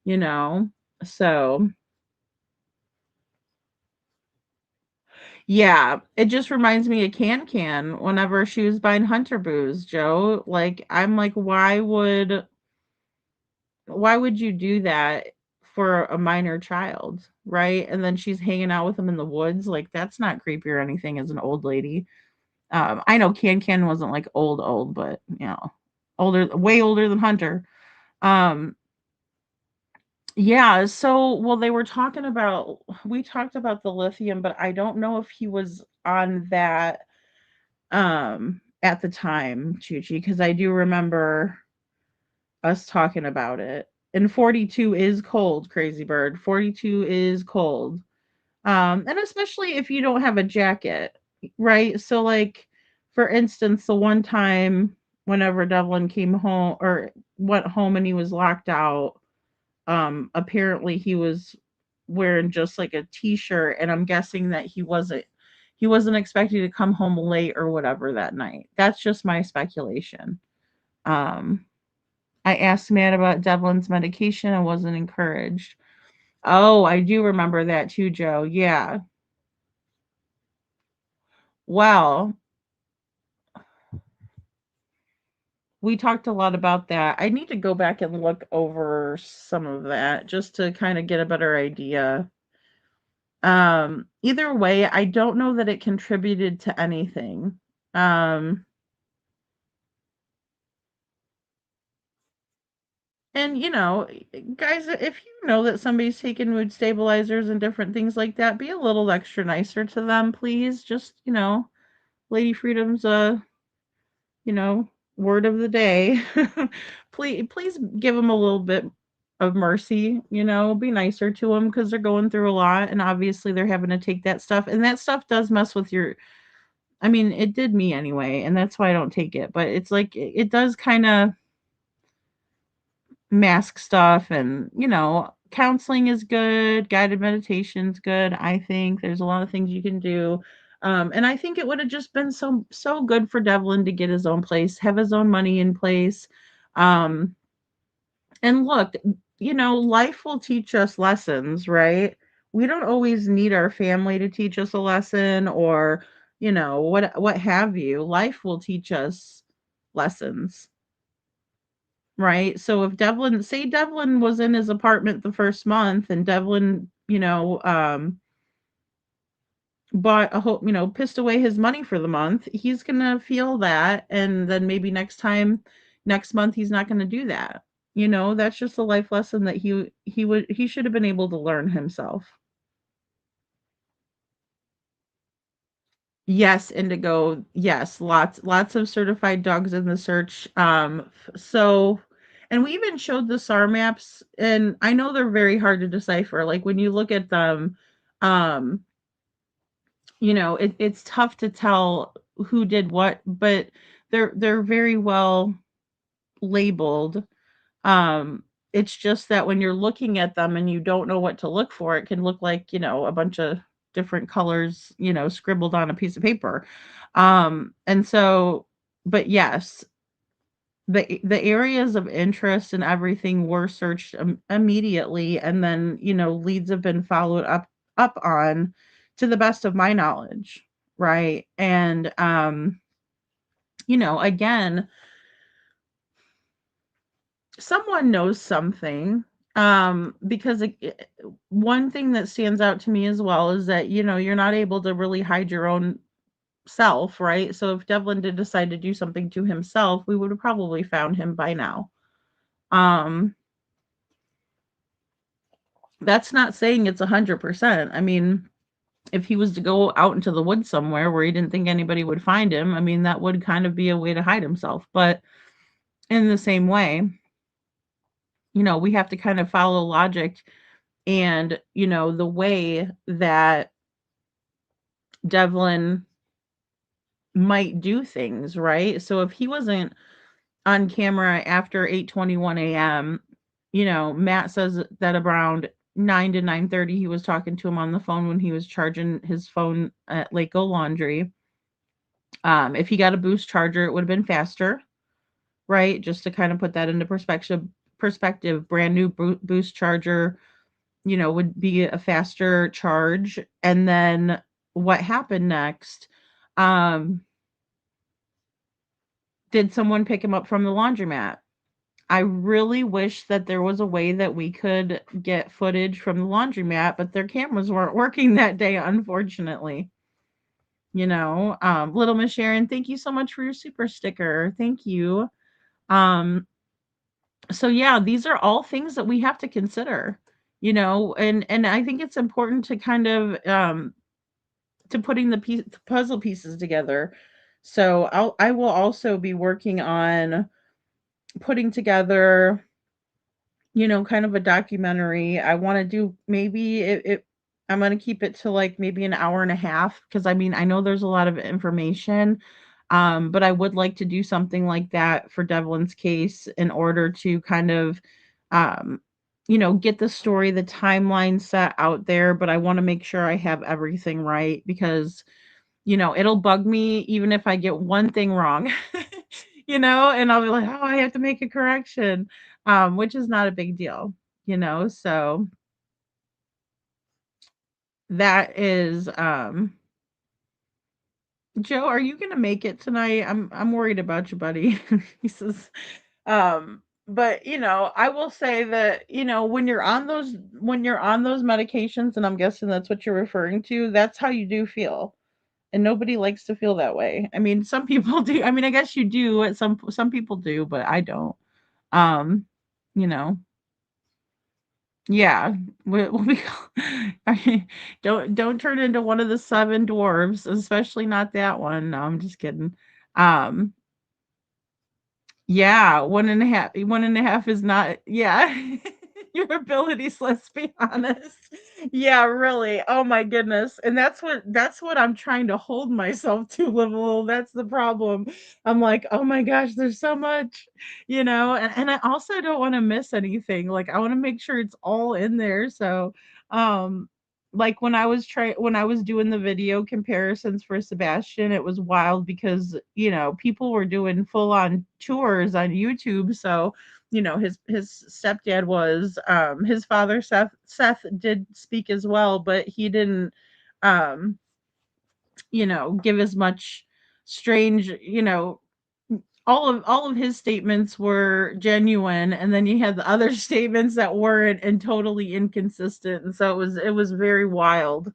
you know. So, yeah, it just reminds me of Can whenever she was buying Hunter booze, Joe. Like I'm like why would you do that for a minor child, right? And then she's hanging out with him in the woods. Like that's not creepy or anything as an old lady. I know Can wasn't like old, but you know, older, way older than Hunter. Um, yeah. So, well, we talked about the lithium, but I don't know if he was on that at the time, Chuchi, because I do remember us talking about it. And 42 is cold, Crazy Bird. 42 is cold. And especially if you don't have a jacket, right? So like for instance, the one time whenever Devlin came home or went home and he was locked out, apparently he was wearing just like a t-shirt, and I'm guessing that he wasn't expecting to come home late or whatever that night. That's just my speculation. Um I asked Matt about Devlin's medication and wasn't encouraged. Oh, I do remember that too, Joe. Yeah. Well, we talked a lot about that. I need to go back and look over some of that just to kind of get a better idea. Either way, I don't know that it contributed to anything. Um, and you know, guys, if you know that somebody's taking mood stabilizers and different things like that, be a little extra nicer to them, please. Just, you know, Lady Freedom's you know, word of the day. Please give them a little bit of mercy, you know, be nicer to them because they're going through a lot and obviously they're having to take that stuff, and that stuff does mess with your, I mean, it did me anyway, and that's why I don't take it, but it's like it does kind of mask stuff, and you know, counseling is good, guided meditation's good. I think there's a lot of things you can do. And I think it would have just been so good for Devlin to get his own place, have his own money in place. um and look, you know, life will teach us lessons, right? We don't always need our family to teach us a lesson, or you know, what have you. Life will teach us lessons. Right? So if Devlin was in his apartment the first month and Devlin, you know, bought a whole, you know, pissed away his money for the month, he's gonna feel that, and then maybe next month he's not gonna do that. You know, that's just a life lesson that he should have been able to learn himself. Yes, indigo. Yes, lots of certified dogs in the search. So, and we even showed the SAR maps, and I know they're very hard to decipher. Like when you look at them, um, you know, it's tough to tell who did what, but they're very well labeled. It's just that when you're looking at them and you don't know what to look for, it can look like, you know, a bunch of different colors, scribbled on a piece of paper. And so, but yes, the areas of interest and everything were searched immediately, and then leads have been followed up on, to the best of my knowledge, right? And again, someone knows something, because one thing that stands out to me as well is that you're not able to really hide your own self, right? So if Devlin did decide to do something to himself, we would have probably found him by now. That's not saying it's 100%. I mean, if he was to go out into the woods somewhere where he didn't think anybody would find him, I mean, that would kind of be a way to hide himself. But in the same way, we have to kind of follow logic and, the way that Devlin might do things, right? So if he wasn't on camera after 8:21 a.m., Matt says that around 9 to 9:30 he was talking to him on the phone when he was charging his phone at Lake Go Laundry. If he got a boost charger, it would have been faster, right? Just to kind of put that into perspective, brand new boost charger, would be a faster charge. And then what happened next? Did someone pick him up from the laundromat? I really wish that there was a way that we could get footage from the laundromat, but their cameras weren't working that day, unfortunately. Little Miss Sharon, thank you so much for your super sticker. Thank you. So yeah, these are all things that we have to consider, and I think it's important to kind of to putting the puzzle pieces together. So I will also be working on putting together, kind of a documentary. I want to do maybe I'm going to keep it to like maybe an hour and a half, because I mean, I know there's a lot of information, but I would like to do something like that for Devlin's case in order to kind of, get the story, the timeline set out there. But I want to make sure I have everything right, because, it'll bug me even if I get one thing wrong, and I'll be like, oh, I have to make a correction, which is not a big deal, so that is, Joe, are you gonna make it tonight? I'm worried about you, buddy. He says, but I will say that, when you're on those medications, and I'm guessing that's what you're referring to, that's how you do feel. And nobody likes to feel that way. I mean, some people do. I mean, I guess you do. Some people do, but I don't. Um, you know, yeah. We don't turn into one of the seven dwarves, especially not that one. No, I'm just kidding. Um, yeah, 1.5. 1.5 is not. Yeah. Your abilities, let's be honest. Yeah, really. Oh my goodness. And that's what I'm trying to hold myself to, level. That's the problem. I'm like, oh my gosh, there's so much, and I also don't want to miss anything. Like I want to make sure it's all in there. So like when I was doing the video comparisons for Sebastian, it was wild because people were doing full on tours on YouTube. So his stepdad was, his father, Seth did speak as well, but he didn't, um give as much strange, all of his statements were genuine, and then you had the other statements that weren't and totally inconsistent, and so it was very wild.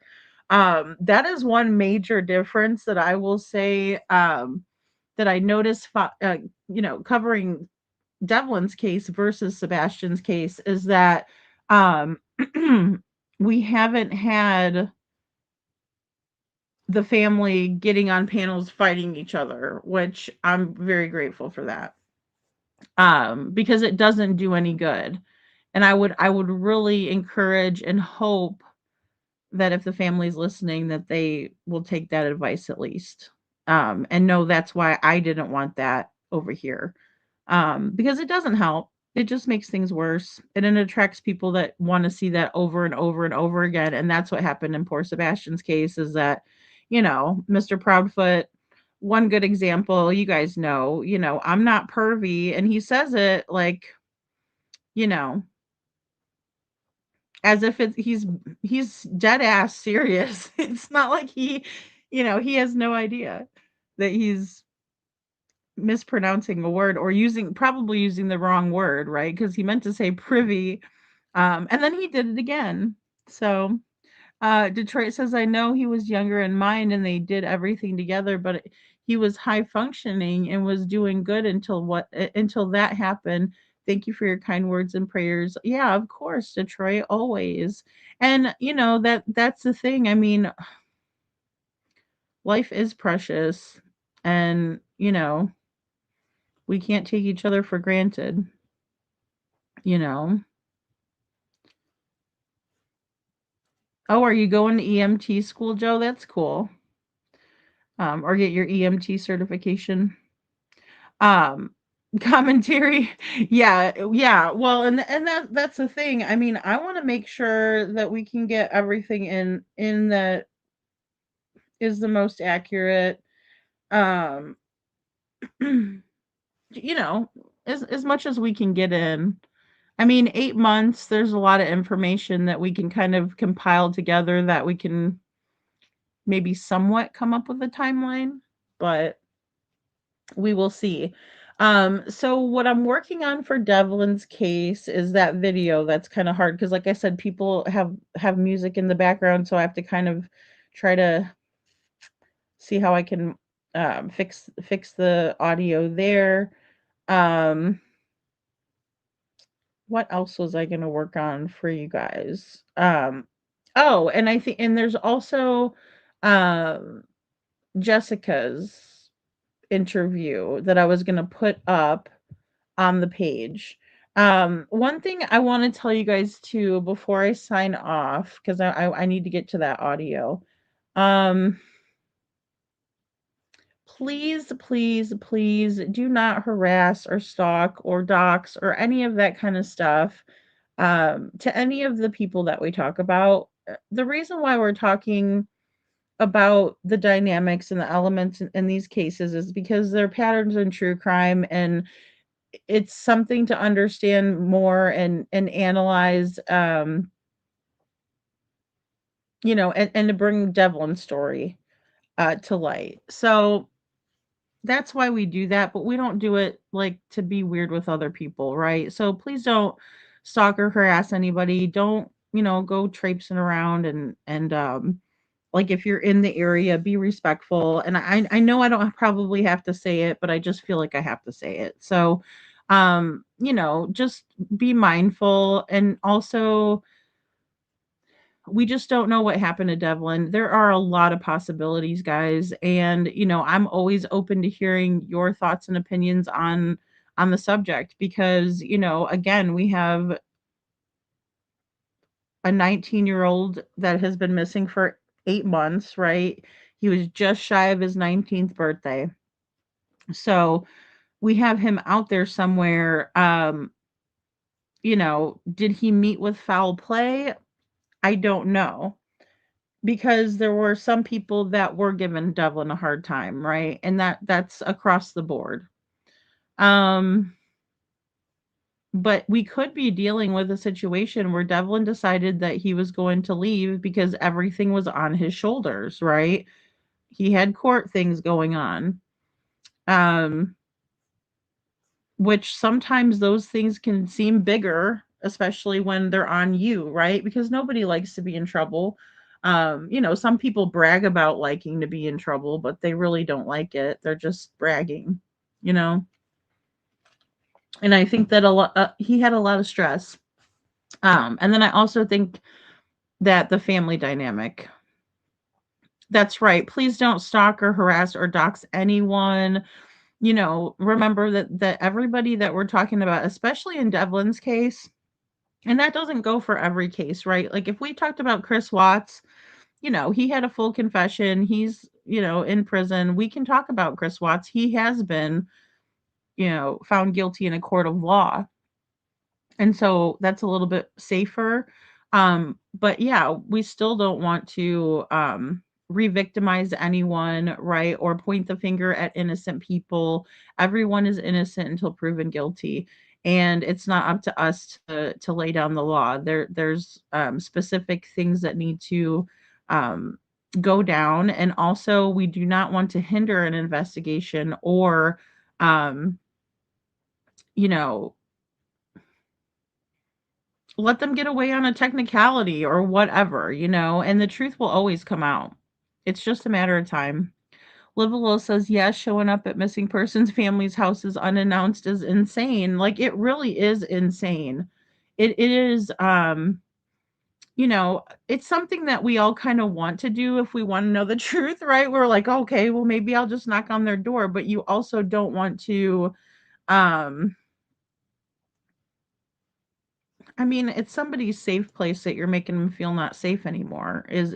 That is one major difference that I will say, that I noticed, covering Devlin's case versus Sebastian's case, is that, um, we haven't had the family getting on panels fighting each other, which I'm very grateful for that. Because it doesn't do any good. And I would really encourage and hope that if the family's listening, that they will take that advice at least. And know that's why I didn't want that over here. Because it doesn't help. it just makes things worse, and it attracts people that want to see that over and over and over again. And that's what happened in poor Sebastian's case, is that, Mr. Proudfoot, one good example, you guys know, I'm not pervy, and he says it like, you know, as if he's dead ass serious. It's not like he has no idea that he's mispronouncing a word, or probably using the wrong word, right? Because he meant to say privy, and then he did it again. So, Detroit says, I know he was younger in mind and they did everything together, but he was high functioning and was doing good until that happened. Thank you for your kind words and prayers. Yeah, of course, Detroit, always. And that's the thing. I mean, life is precious, and we can't take each other for granted, you know. Oh, are you going to EMT school, Joe? That's cool. Or get your EMT certification. Um, commentary. Yeah, yeah. Well, and that's the thing. I mean, I want to make sure that we can get everything in that is the most accurate. Um, you know, as much as we can get in. I mean, 8 months. There's a lot of information that we can kind of compile together that we can maybe somewhat come up with a timeline, but we will see. So what I'm working on for Devlin's case is that video. That's kind of hard because, like I said, people have music in the background, so I have to kind of try to see how I can fix the audio there. Um, what else was I gonna work on for you guys? Oh, and I think, and there's also um Jessica's interview that I was going to put up on the page. One thing I want to tell you guys too before I sign off, because I need to get to that audio. Um, please, please, please do not harass or stalk or dox or any of that kind of stuff to any of the people that we talk about. The reason why we're talking about the dynamics and the elements in these cases is because they're patterns in true crime, and it's something to understand more and analyze, and to bring Devlin's story to light. So that's why we do that, but we don't do it like to be weird with other people, right? So please don't stalk or harass anybody. Don't, go traipsing around and like, if you're in the area, be respectful. And I know I don't probably have to say it, but I just feel like I have to say it. So, just be mindful. And also, we just don't know what happened to Devlin. There are a lot of possibilities, guys. And, I'm always open to hearing your thoughts and opinions on the subject because, again, we have a 19-year-old that has been missing for 8 months, right? He was just shy of his 19th birthday. So we have him out there somewhere. Did he meet with foul play? I don't know. Because there were some people that were giving Devlin a hard time, right? And that's across the board. Um, but we could be dealing with a situation where Devlin decided that he was going to leave because everything was on his shoulders, right? He had court things going on. Um, which sometimes those things can seem bigger, especially when they're on you, right? Because nobody likes to be in trouble. Some people brag about liking to be in trouble, but they really don't like it. They're just bragging, you know? And I think that he had a lot of stress. And then I also think that the family dynamic. That's right. Please don't stalk or harass or dox anyone. Remember that everybody that we're talking about, especially in Devlin's case, and that doesn't go for every case, right? Like if we talked about Chris Watts, he had a full confession. He's, in prison. We can talk about Chris Watts. He has been, found guilty in a court of law. And so that's a little bit safer. But yeah, we still don't want to re-victimize anyone, right? Or point the finger at innocent people. Everyone is innocent until proven guilty. And it's not up to us to lay down the law. There's specific things that need to um, go down. And also, we do not want to hinder an investigation or, um, you know, let them get away on a technicality or whatever, and the truth will always come out. It's just a matter of time. Livalo says, yes, showing up at missing persons families' houses unannounced is insane. Like, it really is insane. It is, it's something that we all kind of want to do if we want to know the truth, right? We're like, okay, well, maybe I'll just knock on their door. But you also don't want to, um, I mean, it's somebody's safe place that you're making them feel not safe anymore and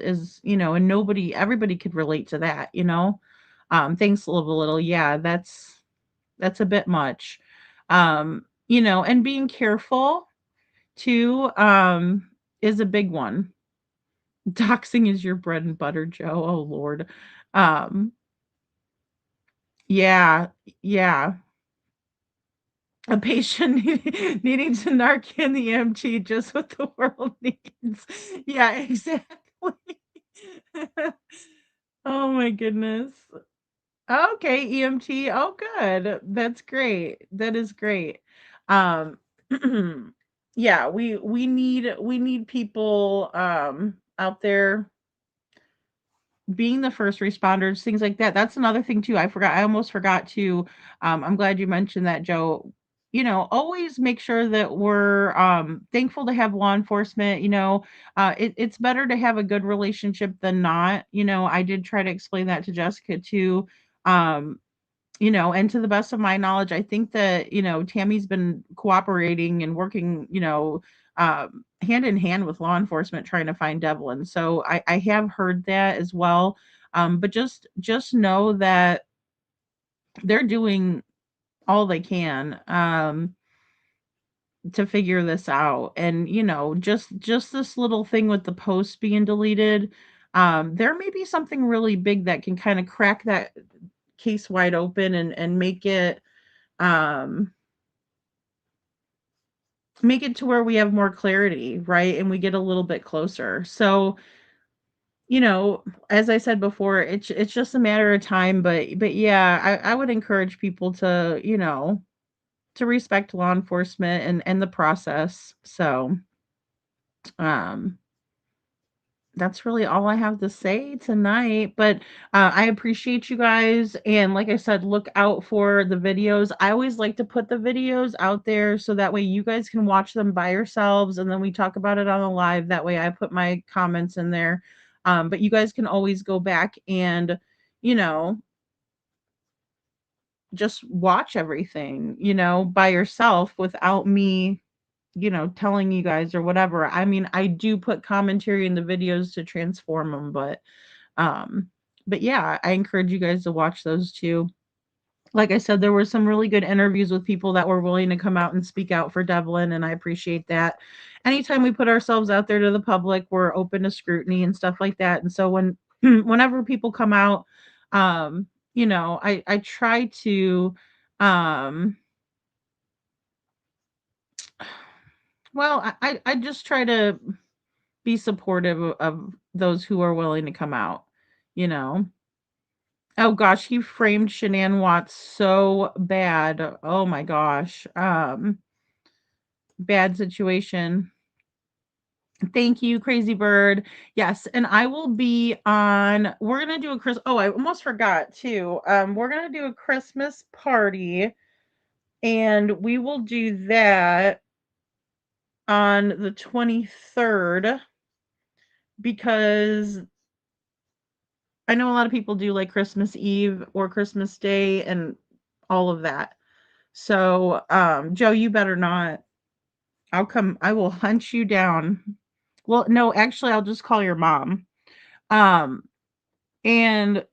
everybody could relate to that. Thanks a little. Yeah, that's a bit much. And being careful too, is a big one. Doxing is your bread and butter, Joe. Oh Lord. Um, yeah, yeah. A patient needing to Narcan the EMT just what the world needs. Yeah, exactly. Oh my goodness. Okay, EMT. Oh, good. That's great. That is great. Um, yeah, we need people out there being the first responders, things like that. That's another thing too. I almost forgot to I'm glad you mentioned that, Joe. Always make sure that we're thankful to have law enforcement. It's better to have a good relationship than not. I did try to explain that to Jessica too. Um, and to the best of my knowledge, I think that, Tammy's been cooperating and working, hand in hand with law enforcement trying to find Devlin. So I have heard that as well. But just know that they're doing all they can to figure this out. And, just this little thing with the post being deleted, there may be something really big that can kind of crack that case wide open and um make it to where we have more clarity, right? And we get a little bit closer. So, as I said before, it's just a matter of time, but yeah, I would encourage people to respect law enforcement and the process. So, um that's really all I have to say tonight. But I appreciate you guys. And like I said, look out for the videos. I always like to put the videos out there so that way you guys can watch them by yourselves. And then we talk about it on the live. That way I put my comments in there. But you guys can always go back and, you know, just watch everything, by yourself without me telling you guys or whatever. I mean, I do put commentary in the videos to transform them, um but yeah, I encourage you guys to watch those too. Like I said, there were some really good interviews with people that were willing to come out and speak out for Devlin, and I appreciate that. Anytime we put ourselves out there to the public, we're open to scrutiny and stuff like that. And so whenever people come out, I try to um well, I just try to be supportive of those who are willing to come out, you know? Oh gosh, he framed Shanann Watts so bad. Oh my gosh. Bad situation. Thank you, Crazy Bird. Yes, and I will be on we're gonna do a Chris oh, I almost forgot too. We're gonna do a Christmas party, and we will do that on the 23rd because I know a lot of people do like Christmas Eve or Christmas Day and all of that. So, Joe, you better not. I will hunt you down. Well, no, actually, I'll just call your mom. Um, and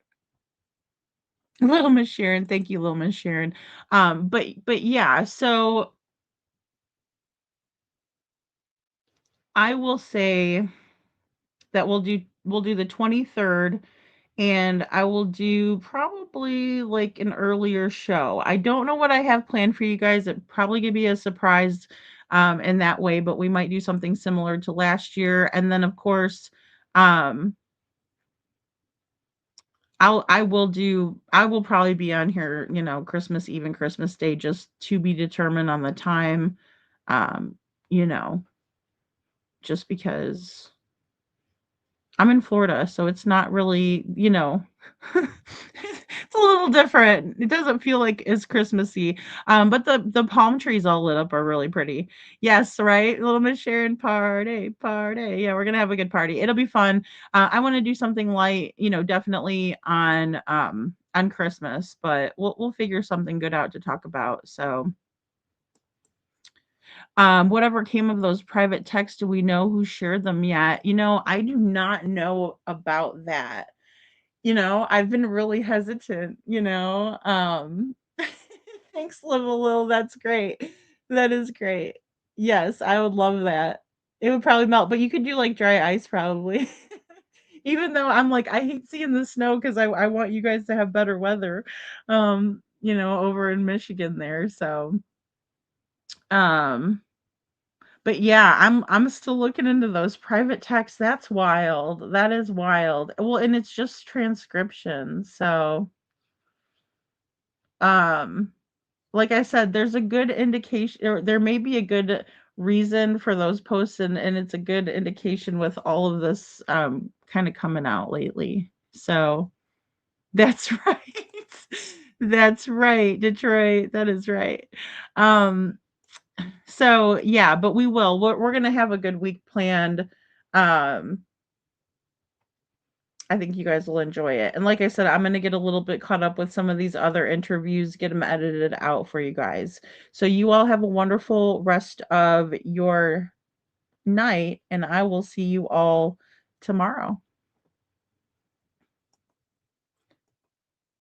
Little Miss Sharon, thank you, Little Miss Sharon. But yeah, so I will say that we'll do the 23rd, and I will do probably like an earlier show. I don't know what I have planned for you guys. It probably gonna be a surprise in that way, but we might do something similar to last year. And then of course, um I will probably be on here, Christmas Eve and Christmas Day, just to be determined on the time. Um, you know, just because I'm in Florida, so it's not really, it's a little different. It doesn't feel like it's Christmassy. But the palm trees all lit up are really pretty. Yes, right? Little Miss Sharon party, party. Yeah, we're gonna have a good party. It'll be fun. I want to do something light, definitely on Christmas, but we'll figure something good out to talk about. So whatever came of those private texts, do we know who shared them yet? I do not know about that. I've been really hesitant, thanks, Live a Little. That's great. That is great. Yes, I would love that. It would probably melt, but you could do like dry ice probably. Even though I'm like, I hate seeing the snow because I want you guys to have better weather, over in Michigan there. So, um, but yeah, I'm still looking into those private texts. That's wild. That is wild. Well, and it's just transcription. So, um, like I said, there's a good indication, or there may be a good reason for those posts, and it's a good indication with all of this kind of coming out lately. So, that's right. That's right, Detroit. That is right. Um, so yeah, but we're gonna have a good week planned. Um, I think you guys will enjoy it. And like I said, I'm gonna get a little bit caught up with some of these other interviews, get them edited out for you guys. So you all have a wonderful rest of your night, and I will see you all tomorrow.